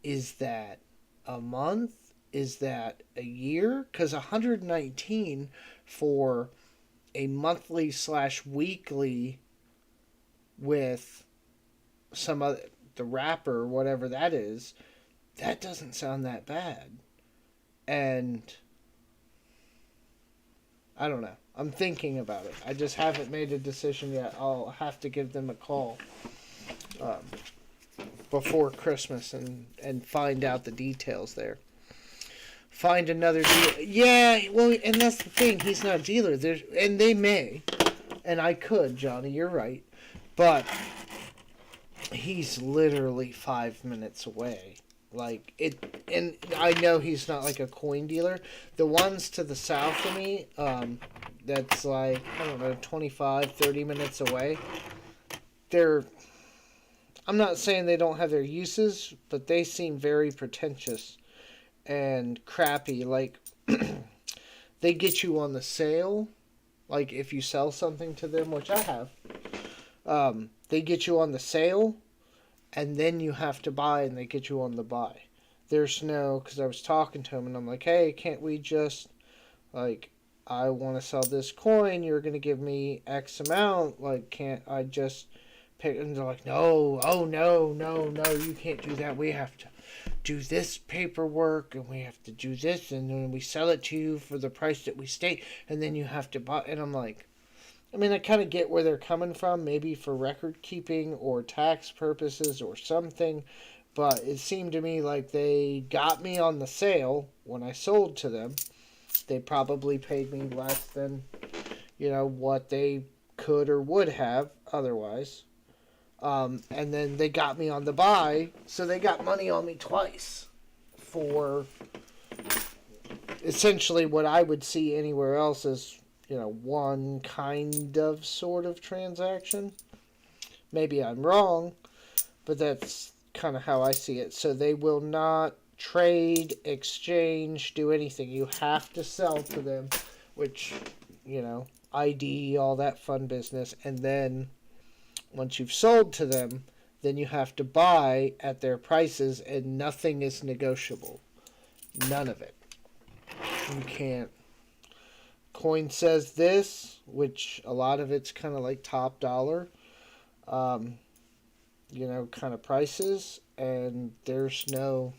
is that a month? Is that a year? Because 119 for a monthly / weekly with some other, the wrapper, whatever that is, that doesn't sound that bad. And I don't know. I'm thinking about it. I just haven't made a decision yet. I'll have to give them a call before Christmas and find out the details there. Find another dealer. Yeah, well, and that's the thing. He's not a dealer. And they may. And I could, Johnny. You're right. But he's literally 5 minutes away. Like, and I know he's not like a coin dealer. The ones to the south of me, that's like, I don't know, 25, 30 minutes away, I'm not saying they don't have their uses, but they seem very pretentious and crappy. Like, they get you on the sale. Like, if you sell something to them, which I have, they get you on the sale, and then you have to buy, and they get you on the buy. There's no, because I was talking to him, and I'm like, hey, can't we just, like, I want to sell this coin, you're going to give me X amount, like, can't I just pick, and they're like, no, oh, no, you can't do that, we have to do this paperwork, and we have to do this, and then we sell it to you for the price that we state, and then you have to buy, and I'm like, I mean, I kind of get where they're coming from, maybe for record keeping or tax purposes or something, but it seemed to me like they got me on the sale when I sold to them. They probably paid me less than, what they could or would have otherwise. And then they got me on the buy, so they got money on me twice for essentially what I would see anywhere else as one kind of sort of transaction. Maybe I'm wrong, but that's kind of how I see it. So they will not trade, exchange, do anything. You have to sell to them, which, ID, all that fun business. And then once you've sold to them, then you have to buy at their prices, and nothing is negotiable. None of it. You can't. Coin says this, which a lot of it's kind of like top dollar, kind of prices, and there's no,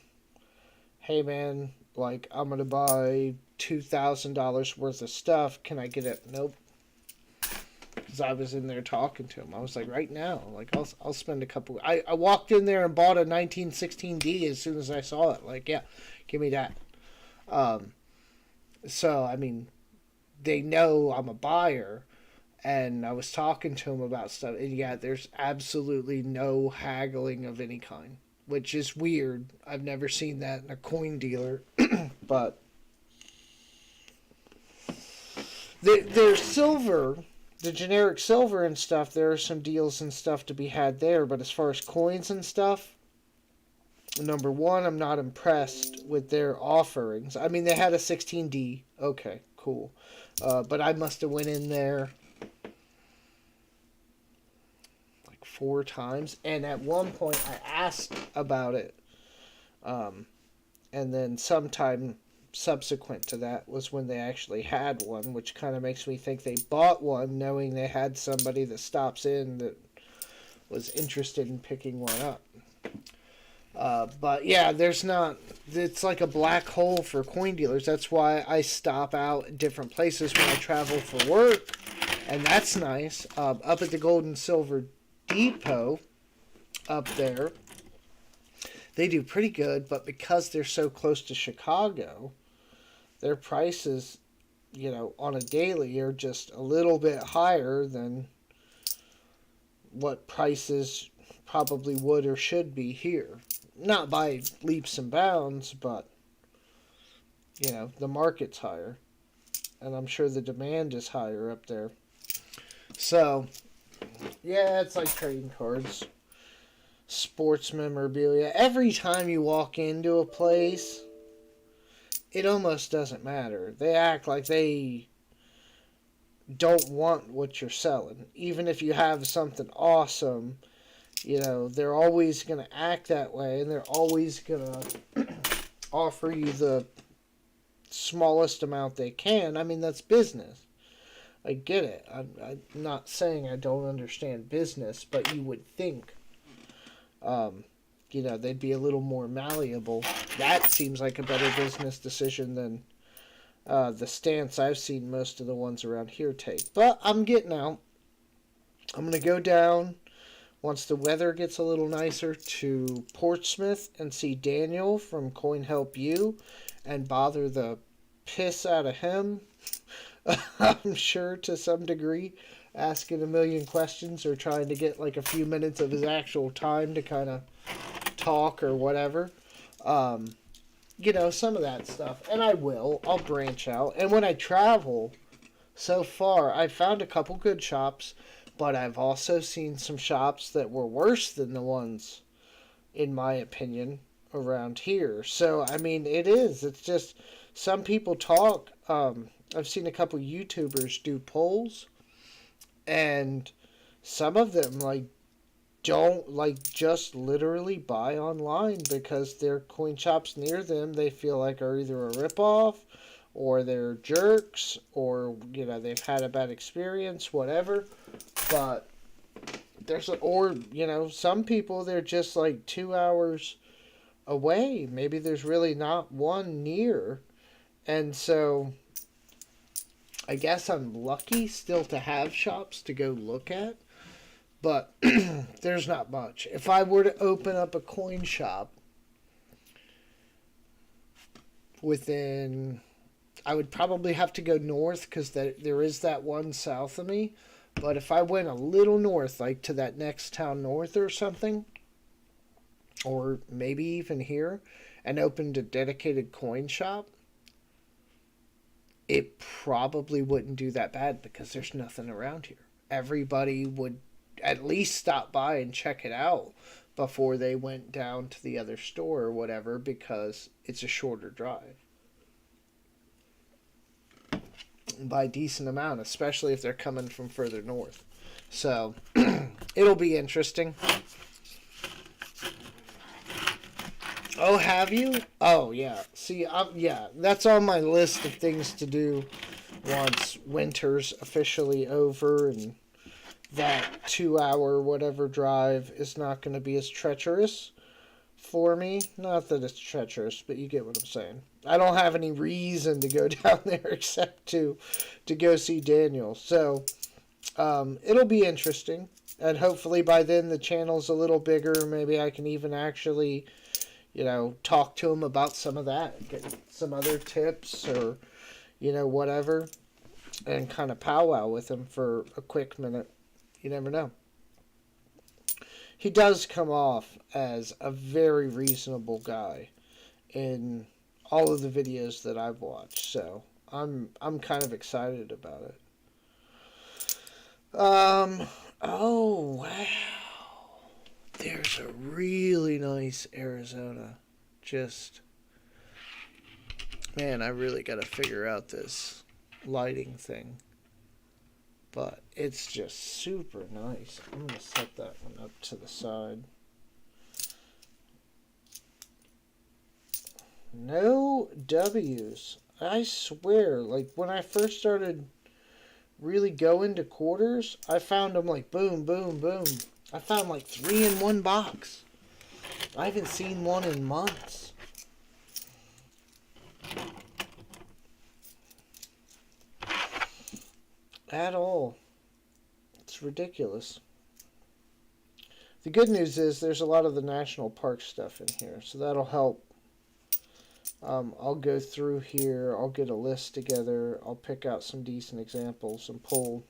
hey man, like I'm going to buy $2,000 worth of stuff, can I get it? Nope. Because I was in there talking to him. I was like, right now, like I'll spend a couple, I walked in there and bought a 1916D as soon as I saw it. Like, yeah, give me that. So, I mean, they know I'm a buyer, and I was talking to him about stuff, and yeah, there's absolutely no haggling of any kind, which is weird. I've never seen that in a coin dealer, but there's silver, the generic silver and stuff, there are some deals and stuff to be had there, but as far as coins and stuff, number one, I'm not impressed with their offerings. I mean, they had a 16D, okay, cool. But I must have went in there like 4 times. And at one point I asked about it. And then sometime subsequent to that was when they actually had one, which kind of makes me think they bought one knowing they had somebody that stops in that was interested in picking one up. But yeah, there's not. It's like a black hole for coin dealers. That's why I stop out at different places when I travel for work, and that's nice. Up at the Gold and Silver Depot, up there, they do pretty good. But because they're so close to Chicago, their prices, on a daily are just a little bit higher than what prices probably would or should be here. Not by leaps and bounds, but, the market's higher. And I'm sure the demand is higher up there. So, yeah, it's like trading cards. Sports memorabilia. Every time you walk into a place, it almost doesn't matter. They act like they don't want what you're selling. Even if you have something awesome, they're always going to act that way, and they're always going to offer you the smallest amount they can. I mean, that's business. I get it. I'm not saying I don't understand business, but you would think, they'd be a little more malleable. That seems like a better business decision than the stance I've seen most of the ones around here take. But I'm getting out. I'm going to go down once the weather gets a little nicer to Portsmouth and see Daniel from Coin Help You and bother the piss out of him, I'm sure, to some degree, asking a million questions or trying to get like a few minutes of his actual time to kind of talk or whatever. Some of that stuff. And I'll branch out. And when I travel, so far, I've found a couple good shops. But I've also seen some shops that were worse than the ones, in my opinion, around here. So, I mean, it's just, some people talk. I've seen a couple YouTubers do polls, and some of them, don't, just literally buy online because their coin shops near them, they feel like are either a ripoff, or they're jerks, or, they've had a bad experience, whatever. But some people, they're just like 2 hours away. Maybe there's really not one near. And so I guess I'm lucky still to have shops to go look at. But there's not much. If I were to open up a coin shop I would probably have to go north because there is that one south of me. But if I went a little north, like to that next town north or something, or maybe even here, and opened a dedicated coin shop, it probably wouldn't do that bad because there's nothing around here. Everybody would at least stop by and check it out before they went down to the other store or whatever, because it's a shorter drive. By a decent amount, especially if they're coming from further north. So, it'll be interesting. Oh, have you? Oh, yeah. See, that's on my list of things to do once winter's officially over and that 2 hour whatever drive is not going to be as treacherous for me. Not that it's treacherous, but you get what I'm saying. I don't have any reason to go down there except to go see Daniel. So, it'll be interesting. And hopefully by then the channel's a little bigger. Maybe I can even actually, talk to him about some of that. Get some other tips or, whatever. And kind of powwow with him for a quick minute. You never know. He does come off as a very reasonable guy in all of the videos that I've watched, so I'm kind of excited about it. Oh wow, there's a really nice Arizona. Just, man, I really got to figure out this lighting thing. But it's just super nice. I'm going to set that one up to the side. No W's. I swear, like when I first started really going to quarters, I found them like boom, boom, boom. I found like three in one box. I haven't seen one in months. At all. It's ridiculous. The good news is there's a lot of the national park stuff in here, so that'll help. I'll go through here, I'll get a list together, I'll pick out some decent examples and pull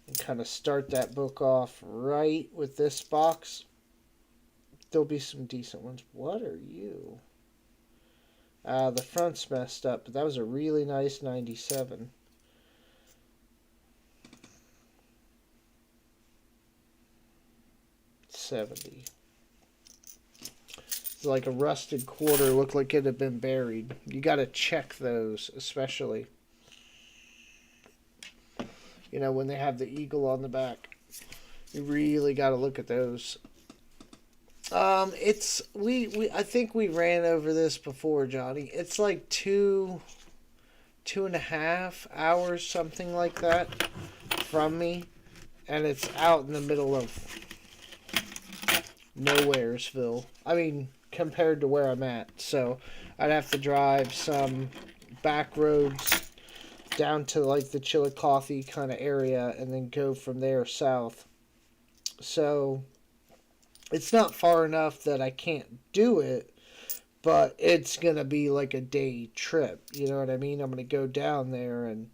and kind of start that book off right with this box. There'll be some decent ones. What are you? The front's messed up, but that was a really nice 97. $70. It's like a rusted quarter, looked like it had been buried. You got to check those, especially. You know, when they have the eagle on the back. You really got to look at those. It's I think we ran over this before, Johnny. It's like 2.5 hours, something like that, from me, and it's out in the middle of Nowheresville. I mean, compared to where I'm at, so I'd have to drive some back roads down to like the Chillicothe kind of area, and then go from there south. So it's not far enough that I can't do it, but it's going to be like a day trip. You know what I mean? I'm going to go down there and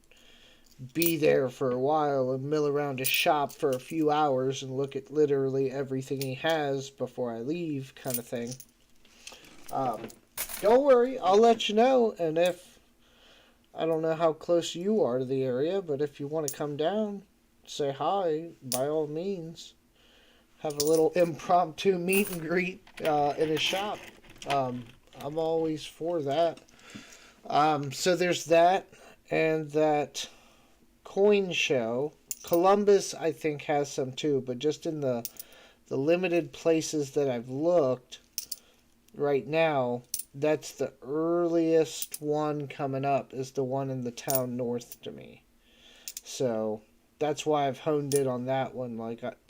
be there for a while and mill around his shop for a few hours and look at literally everything he has before I leave, kind of thing. Don't worry, I'll let you know. And if, I don't know how close you are to the area, but if you want to come down, say hi, by all means. Have a little impromptu meet and greet in his shop. I'm always for that. So there's that, and that coin show. Columbus, I think, has some too, but just in the limited places that I've looked right now, that's the earliest one coming up, is the one in the town north to me. So that's why I've honed in on that one.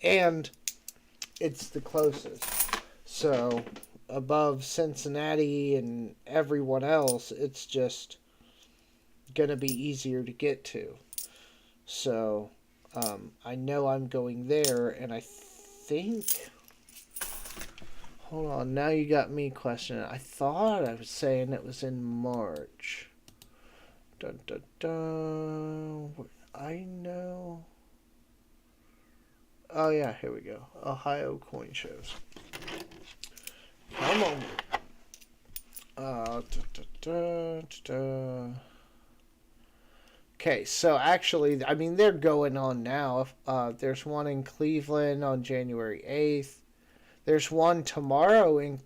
And it's the closest. So above Cincinnati and everyone else, it's just going to be easier to get to. So I know I'm going there, and I think... Hold on, now you got me questioning. I thought I was saying it was in March. Dun, dun, dun. I know... Oh yeah, here we go. Ohio coin shows. Come on. Okay, so actually, I mean, they're going on now. There's one in Cleveland on January 8th. There's one tomorrow in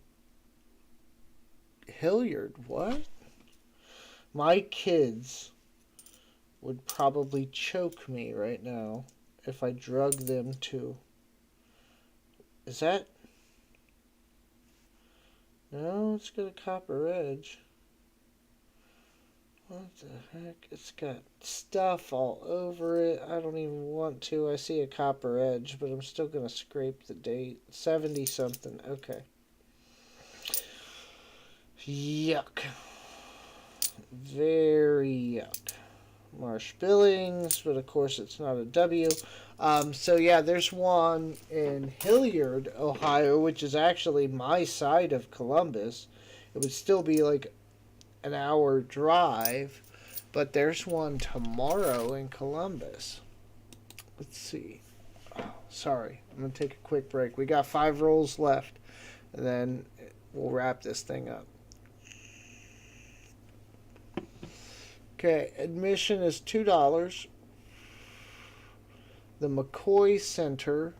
Hilliard. What? My kids would probably choke me right now if I drug them to... Is that... No, it's got a copper edge. What the heck? It's got stuff all over it. I don't even want to. I see a copper edge, but I'm still going to scrape the date. 70 something. Okay. Yuck. Very yuck. Marsh Billings, but of course it's not a W. So yeah, there's one in Hilliard, Ohio, which is actually my side of Columbus. It would still be like an hour drive, but there's one tomorrow in Columbus. Let's see. Oh, sorry, I'm gonna take a quick break. We got 5 rolls left, and then we'll wrap this thing up. Okay, admission is $2. The McCoy Center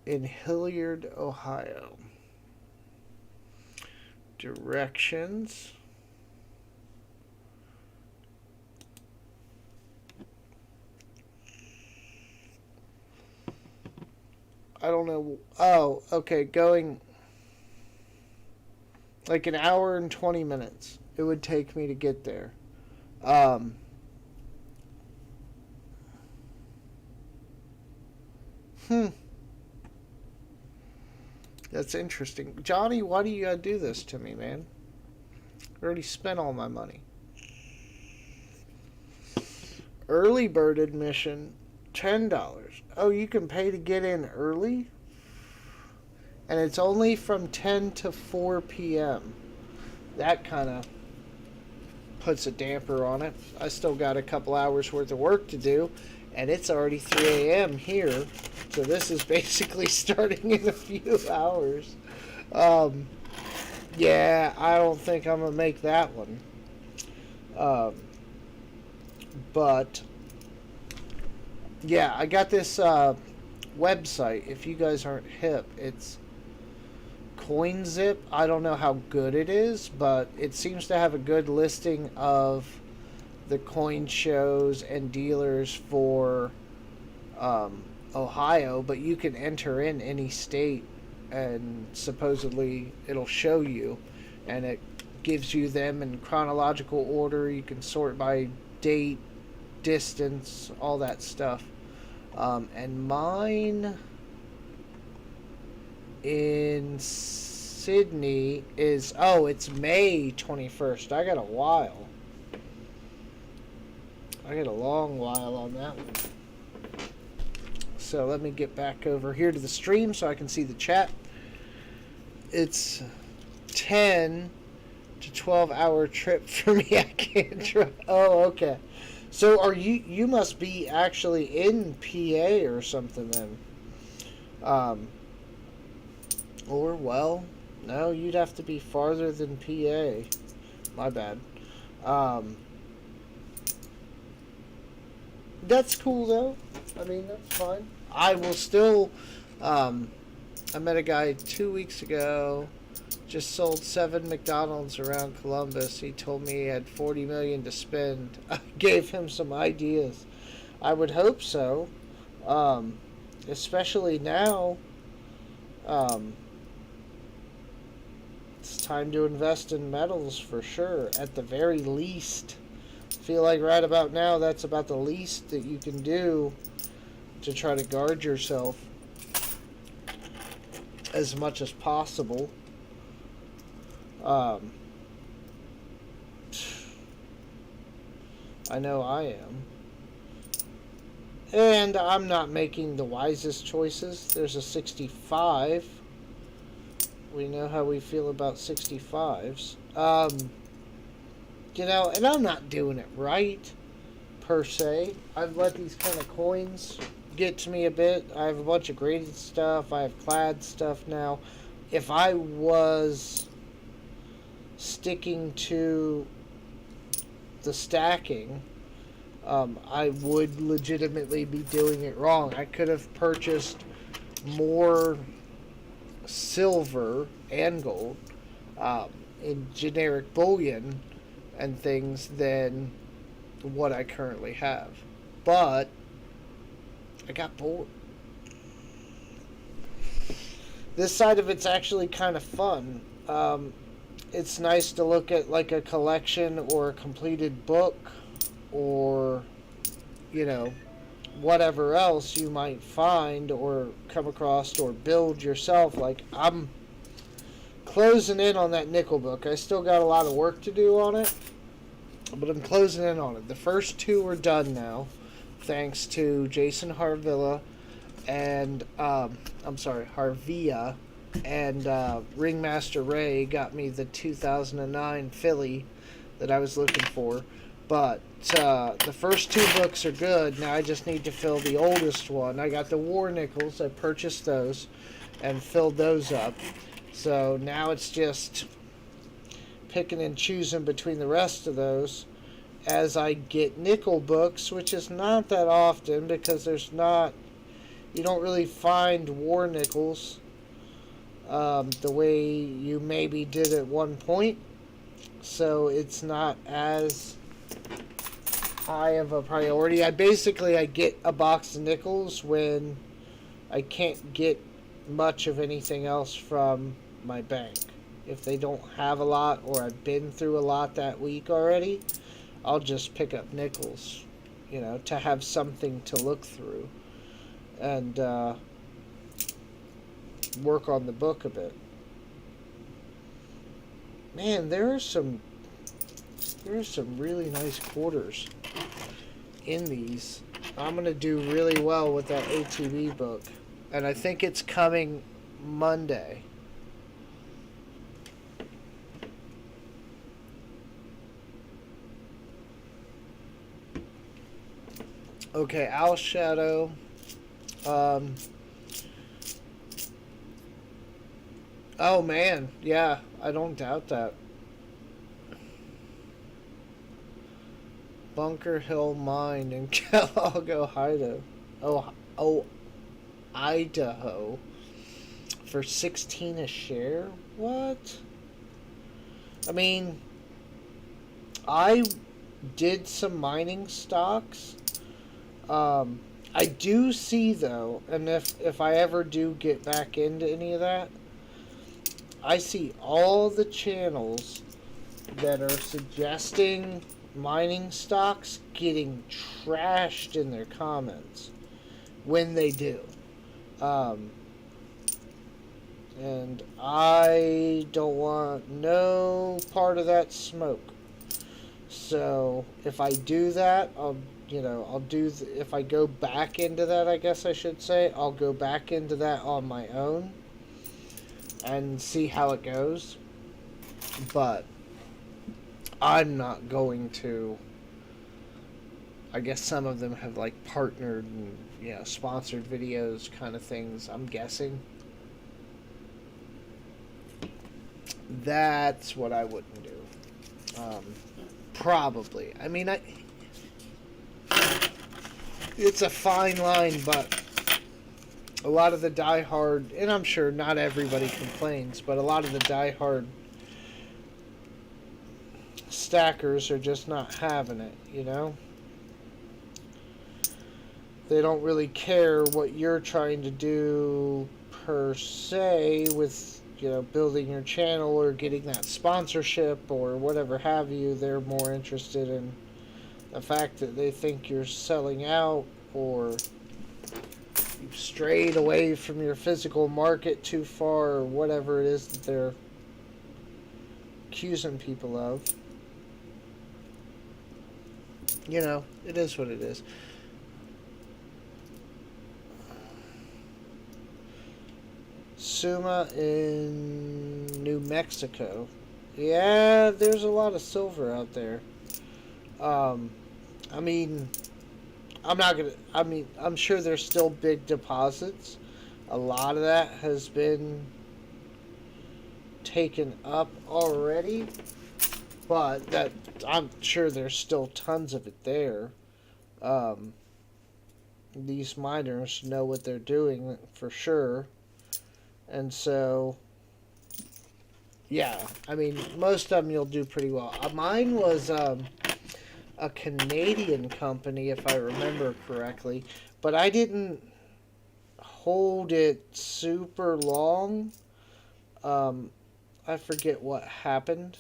in Hilliard, Ohio. Directions. I don't know. Oh, okay, going... Like an hour and 20 minutes it would take me to get there. Um, hmm. That's interesting. Johnny, why do you gotta do this to me, man? I already spent all my money. Early bird admission, $10. Oh, you can pay to get in early? And it's only from 10 to 4 p.m. That kind of puts a damper on it. I still got a couple hours worth of work to do, and it's already 3 a.m. here. So this is basically starting in a few hours. Yeah, I don't think I'm going to make that one. But, yeah, I got this website. If you guys aren't hip, it's CoinZip. I don't know how good it is, but it seems to have a good listing of the coin shows and dealers for Ohio, but you can enter in any state and supposedly it'll show you, and it gives you them in chronological order. You can sort by date, distance, all that stuff. And mine in Sydney is, oh, it's May 21st. I got a while. I got a long while on that one. So let me get back over here to the stream so I can see the chat. It's 10 to 12 hour trip for me. I can't drive. Oh, okay. So are you must be actually in PA or something then. Or, well, no, you'd have to be farther than PA. My bad. That's cool, though. I mean, that's fine. I will still... I met a guy 2 weeks ago, just sold 7 McDonald's around Columbus. He told me he had $40 million to spend. I gave him some ideas. I would hope so. Especially now. It's time to invest in metals for sure, at the very least. I feel like right about now that's about the least that you can do to try to guard yourself as much as possible. I know I am. And I'm not making the wisest choices. There's a 65. We know how we feel about 65s. You know, and I'm not doing it right, per se. I've let these kind of coins get to me a bit. I have a bunch of graded stuff. I have clad stuff now. If I was sticking to the stacking, I would legitimately be doing it wrong. I could have purchased more silver and gold in generic bullion and things than what I currently have. But I got bored. This side of it's actually kind of fun. It's nice to look at like a collection or a completed book or, you know, whatever else you might find or come across or build yourself. Like, I'm closing in on that nickel book. I still got a lot of work to do on it, but I'm closing in on it. The first 2 are done now, thanks to Jason Harvilla and Harvia and Ringmaster Ray got me the 2009 Philly that I was looking for. But the first 2 books are good. Now I just need to fill the oldest one. I got the War Nickels. I purchased those and filled those up. So now it's just picking and choosing between the rest of those as I get nickel books, which is not that often because you don't really find War Nickels the way you maybe did at one point. So it's not as high of a priority. I get a box of nickels when I can't get much of anything else from my bank. If they don't have a lot or I've been through a lot that week already, I'll just pick up nickels, to have something to look through and work on the book a bit. Man, there are some really nice quarters in these. I'm going to do really well with that ATV book. And I think it's coming Monday. Okay, Owl Shadow. Oh man, yeah, I don't doubt that. Bunker Hill Mine in Kellogg, Ohio. Oh, Idaho. For 16 a share? What? I mean, I did some mining stocks. I do see though, and if I ever do get back into any of that, I see all the channels that are suggesting mining stocks getting trashed in their comments when they do. And I don't want no part of that smoke. So if I do that, if I go back into that, I guess I should say, I'll go back into that on my own and see how it goes. But I'm not going to. I guess some of them have like partnered and sponsored videos kind of things, I'm guessing. That's what I wouldn't do. Probably. I mean, it's a fine line, but a lot of the diehard, and I'm sure not everybody complains, but a lot of the diehard stackers are just not having it, They don't really care what you're trying to do per se with, building your channel or getting that sponsorship or whatever have you. They're more interested in the fact that they think you're selling out or you've strayed away from your physical market too far or whatever it is that they're accusing people of. It is what it is. Suma in New Mexico. Yeah, there's a lot of silver out there. I'm sure there's still big deposits. A lot of that has been taken up already, but I'm sure there's still tons of it there. These miners know what they're doing for sure. And so, yeah, most of them you'll do pretty well. Mine was a Canadian company, if I remember correctly, but I didn't hold it super long. I forget what happened,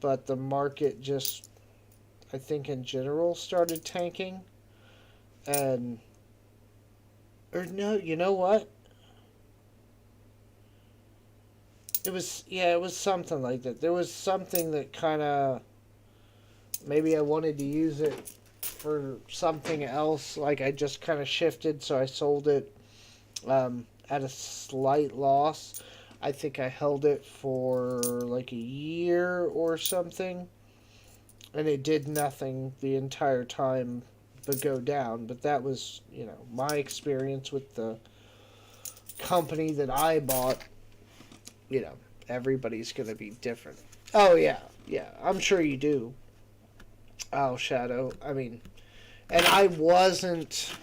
but the market just, I think in general, started tanking. Or no, you know what? It was something like that. There was something that kind of, maybe I wanted to use it for something else. Like I just kind of shifted, so I sold it at a slight loss. I think I held it for like a year or something, and it did nothing the entire time but go down. But that was, my experience with the company that I bought. Everybody's going to be different. Oh, yeah. I'm sure you do. Owl Shadow. And I wasn't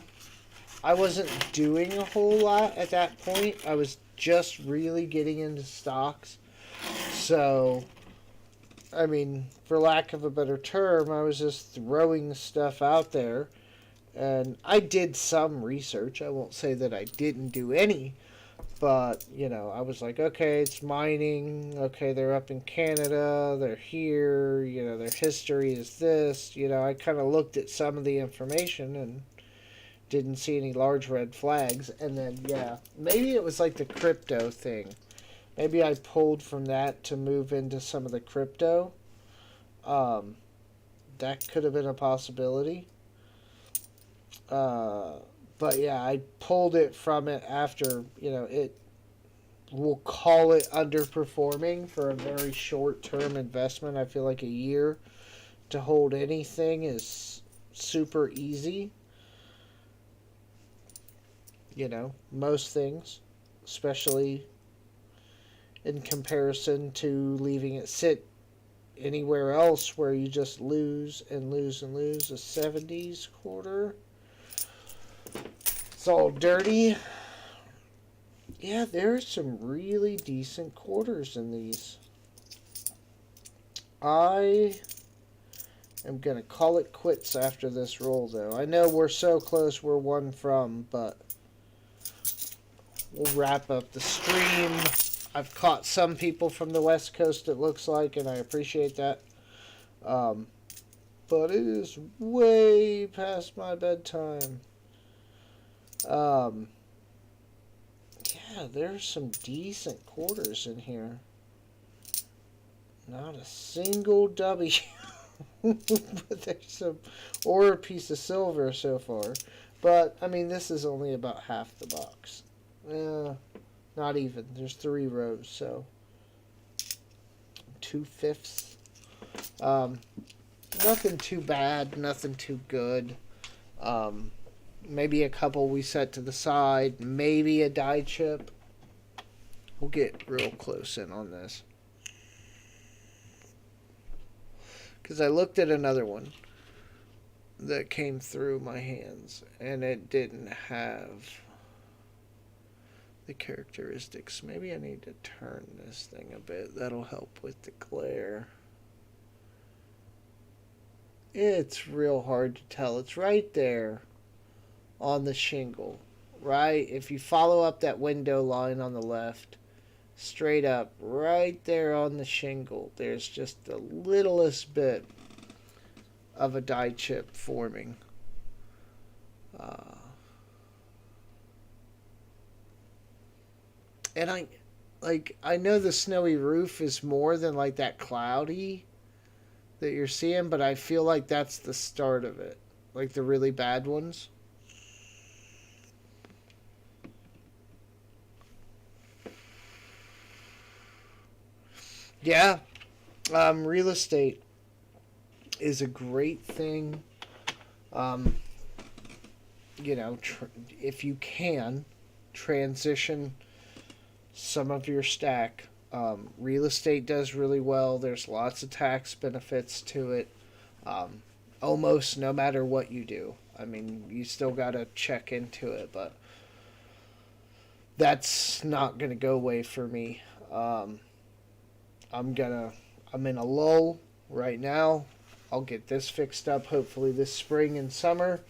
doing a whole lot at that point. I was just really getting into stocks. So, for lack of a better term, I was just throwing stuff out there. And I did some research. I won't say that I didn't do any. But, I was like, okay, it's mining. Okay, they're up in Canada. They're here. Their history is this. I kind of looked at some of the information and didn't see any large red flags. And then, yeah, maybe it was like the crypto thing. Maybe I pulled from that to move into some of the crypto. Um, that could have been a possibility. Uh, but yeah, I pulled it from it after, it, we'll call it underperforming for a very short term investment. I feel like a year to hold anything is super easy. Most things, especially in comparison to leaving it sit anywhere else where you just lose and lose and lose. A 70s quarter. It's all dirty. Yeah, there's some really decent quarters in these. I am going to call it quits after this roll, though. I know we're so close, we're one from, but we'll wrap up the stream. I've caught some people from the West Coast, it looks like, and I appreciate that. But it is way past my bedtime. Yeah, there's some decent quarters in here. Not a single W. But there's some, or a piece of silver so far. But, I mean, this is only about half the box. Not even. There's 3 rows, so 2/5. Nothing too bad, nothing too good. Maybe a couple we set to the side, maybe a die chip. We'll get real close in on this. Because I looked at another one that came through my hands, and it didn't have the characteristics. Maybe I need to turn this thing a bit. That'll help with the glare. It's real hard to tell. It's right there on the shingle, right? If you follow up that window line on the left, straight up, right there on the shingle, there's just the littlest bit of a die chip forming. And I know the snowy roof is more than like that cloudy that you're seeing, but I feel like that's the start of it. Like the really bad ones. Yeah, real estate is a great thing. Um, if you can transition some of your stack. Real estate does really well. There's lots of tax benefits to it. Almost no matter what you do. I mean, you still got to check into it, but that's not going to go away for me. I'm in a lull right now. I'll get this fixed up hopefully this spring and summer,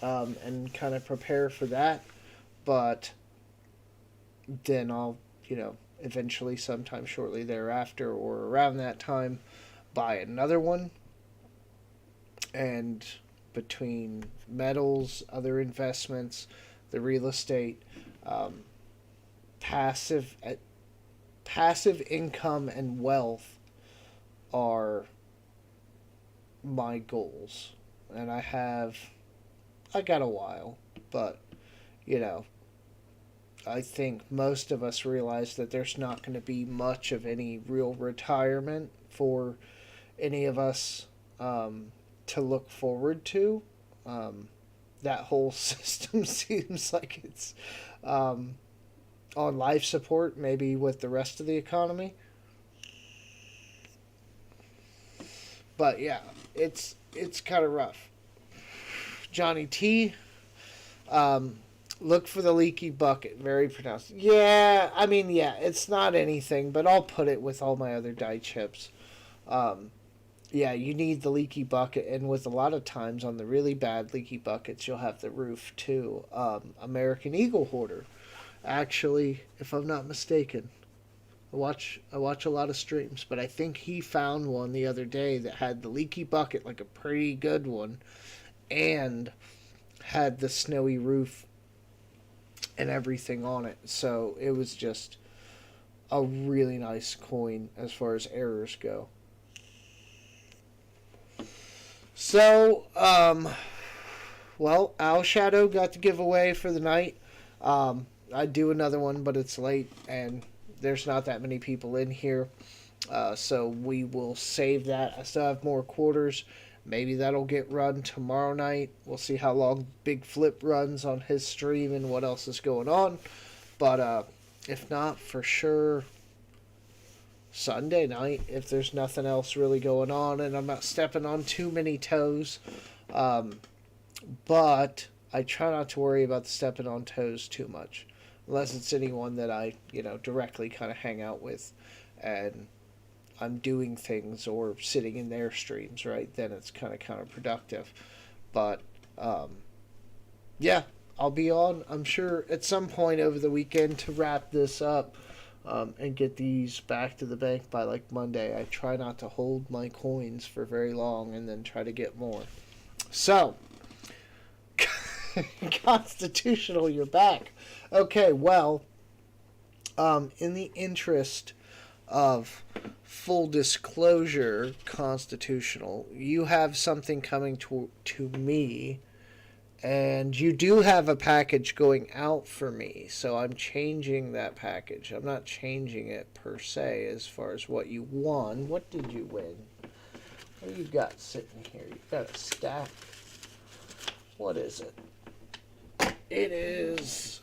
and kind of prepare for that. But then I'll, eventually sometime shortly thereafter or around that time, buy another one. And between metals, other investments, the real estate, passive income and wealth are my goals. And I got a while, but I think most of us realize that there's not going to be much of any real retirement for any of us, to look forward to. That whole system seems like it's, on life support, maybe with the rest of the economy. But yeah, it's kind of rough. Johnny T, look for the leaky bucket. Very pronounced. Yeah, I mean, yeah, it's not anything, but I'll put it with all my other die chips. Yeah, you need the leaky bucket, and with a lot of times on the really bad leaky buckets, you'll have the roof too. American Eagle Hoarder. actually, if I'm not mistaken. I watch a lot of streams, but I think he found one the other day that had the leaky bucket, like a pretty good one, and had the snowy roof and everything on it. So it was just a really nice coin as far as errors go. So, well, Owl Shadow got the giveaway for the night. I'd do another one, but it's late and there's not that many people in here. So we will save that. I still have more quarters. Maybe that'll get run tomorrow night. We'll see how long Big Flip runs on his stream and what else is going on. But if not, for sure, Sunday night, if there's nothing else really going on and I'm not stepping on too many toes. But I try not to worry about the stepping on toes too much. Unless it's anyone that I, directly kind of hang out with and I'm doing things or sitting in their streams, right? Then it's kind of counterproductive. But, yeah, I'll be on, I'm sure, at some point over the weekend to wrap this up and get these back to the bank by like Monday. I try not to hold my coins for very long and then try to get more. So, Constitutional, you're back. Okay, well, in the interest of full disclosure, Constitutional, you have something coming to me, and you do have a package going out for me, so I'm changing that package. I'm not changing it per se as far as what you won. What did you win? What do you got sitting here? You've got a stack. What is it? It is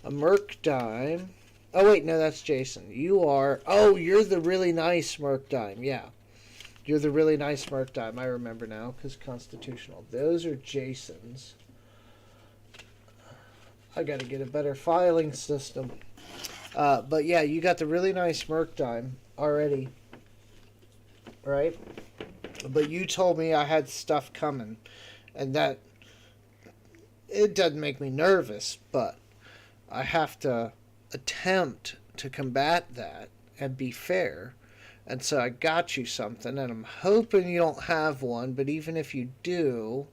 a Merc Dime. Oh, wait, no, that's Jason. You're the really nice Merc Dime. Yeah. You're the really nice Merc Dime. I remember now, because Constitutional. Those are Jason's. I got to get a better filing system. But yeah, you got the really nice Merc Dime already. Right? But you told me I had stuff coming. And that, it doesn't make me nervous, but I have to attempt to combat that and be fair. And so I got you something, and I'm hoping you don't have one, but even if you do,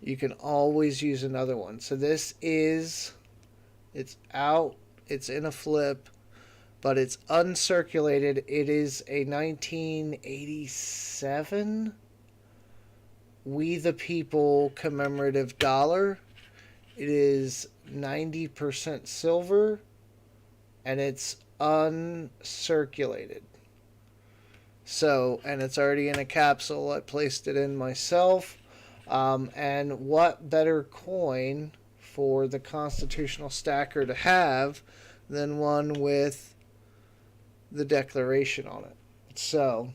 you can always use another one. So this is, it's out, it's in a flip, but it's uncirculated. It is a 1987 We the People commemorative dollar. It is 90% silver, and it's uncirculated. So, and it's already in a capsule. I placed it in myself. And what better coin for the Constitutional Stacker to have than one with the Declaration on it? So,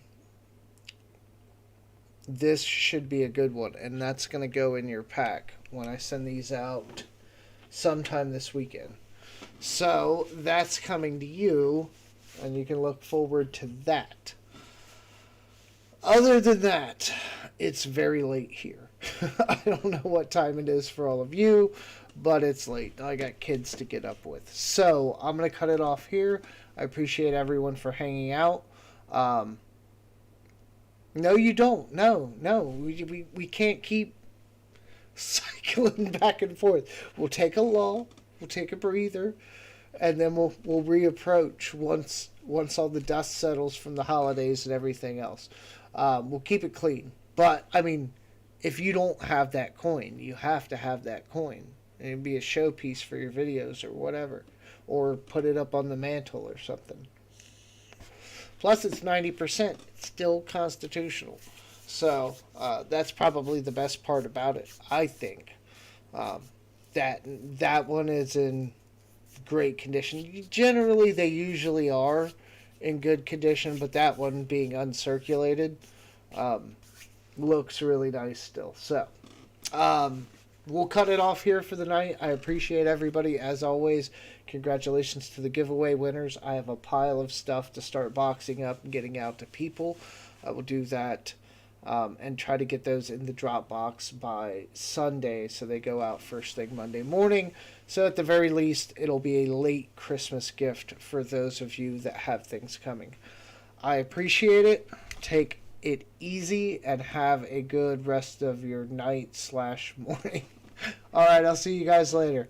this should be a good one, and that's going to go in your pack when I send these out sometime this weekend. So that's coming to you, and you can look forward to that. Other than that, it's very late here. I don't know what time it is for all of you, but it's late. I got kids to get up with. So I'm going to cut it off here. I appreciate everyone for hanging out. No, you don't. No. We can't keep cycling back and forth. We'll take a lull. We'll take a breather. And then we'll reapproach once all the dust settles from the holidays and everything else. We'll keep it clean. But, I mean, if you don't have that coin, you have to have that coin. And it'd be a showpiece for your videos or whatever. Or put it up on the mantle or something. Plus, it's 90%. It's still constitutional. So, that's probably the best part about it, I think. That one is in great condition. Generally, they usually are in good condition, but that one being uncirculated looks really nice still. So, we'll cut it off here for the night. I appreciate everybody, as always. Congratulations to the giveaway winners. I have a pile of stuff to start boxing up and getting out to people. I will do that and try to get those in the Dropbox by Sunday so they go out first thing Monday morning. So at the very least, it'll be a late Christmas gift for those of you that have things coming. I appreciate it. Take it easy and have a good rest of your night/morning. All right, I'll see you guys later.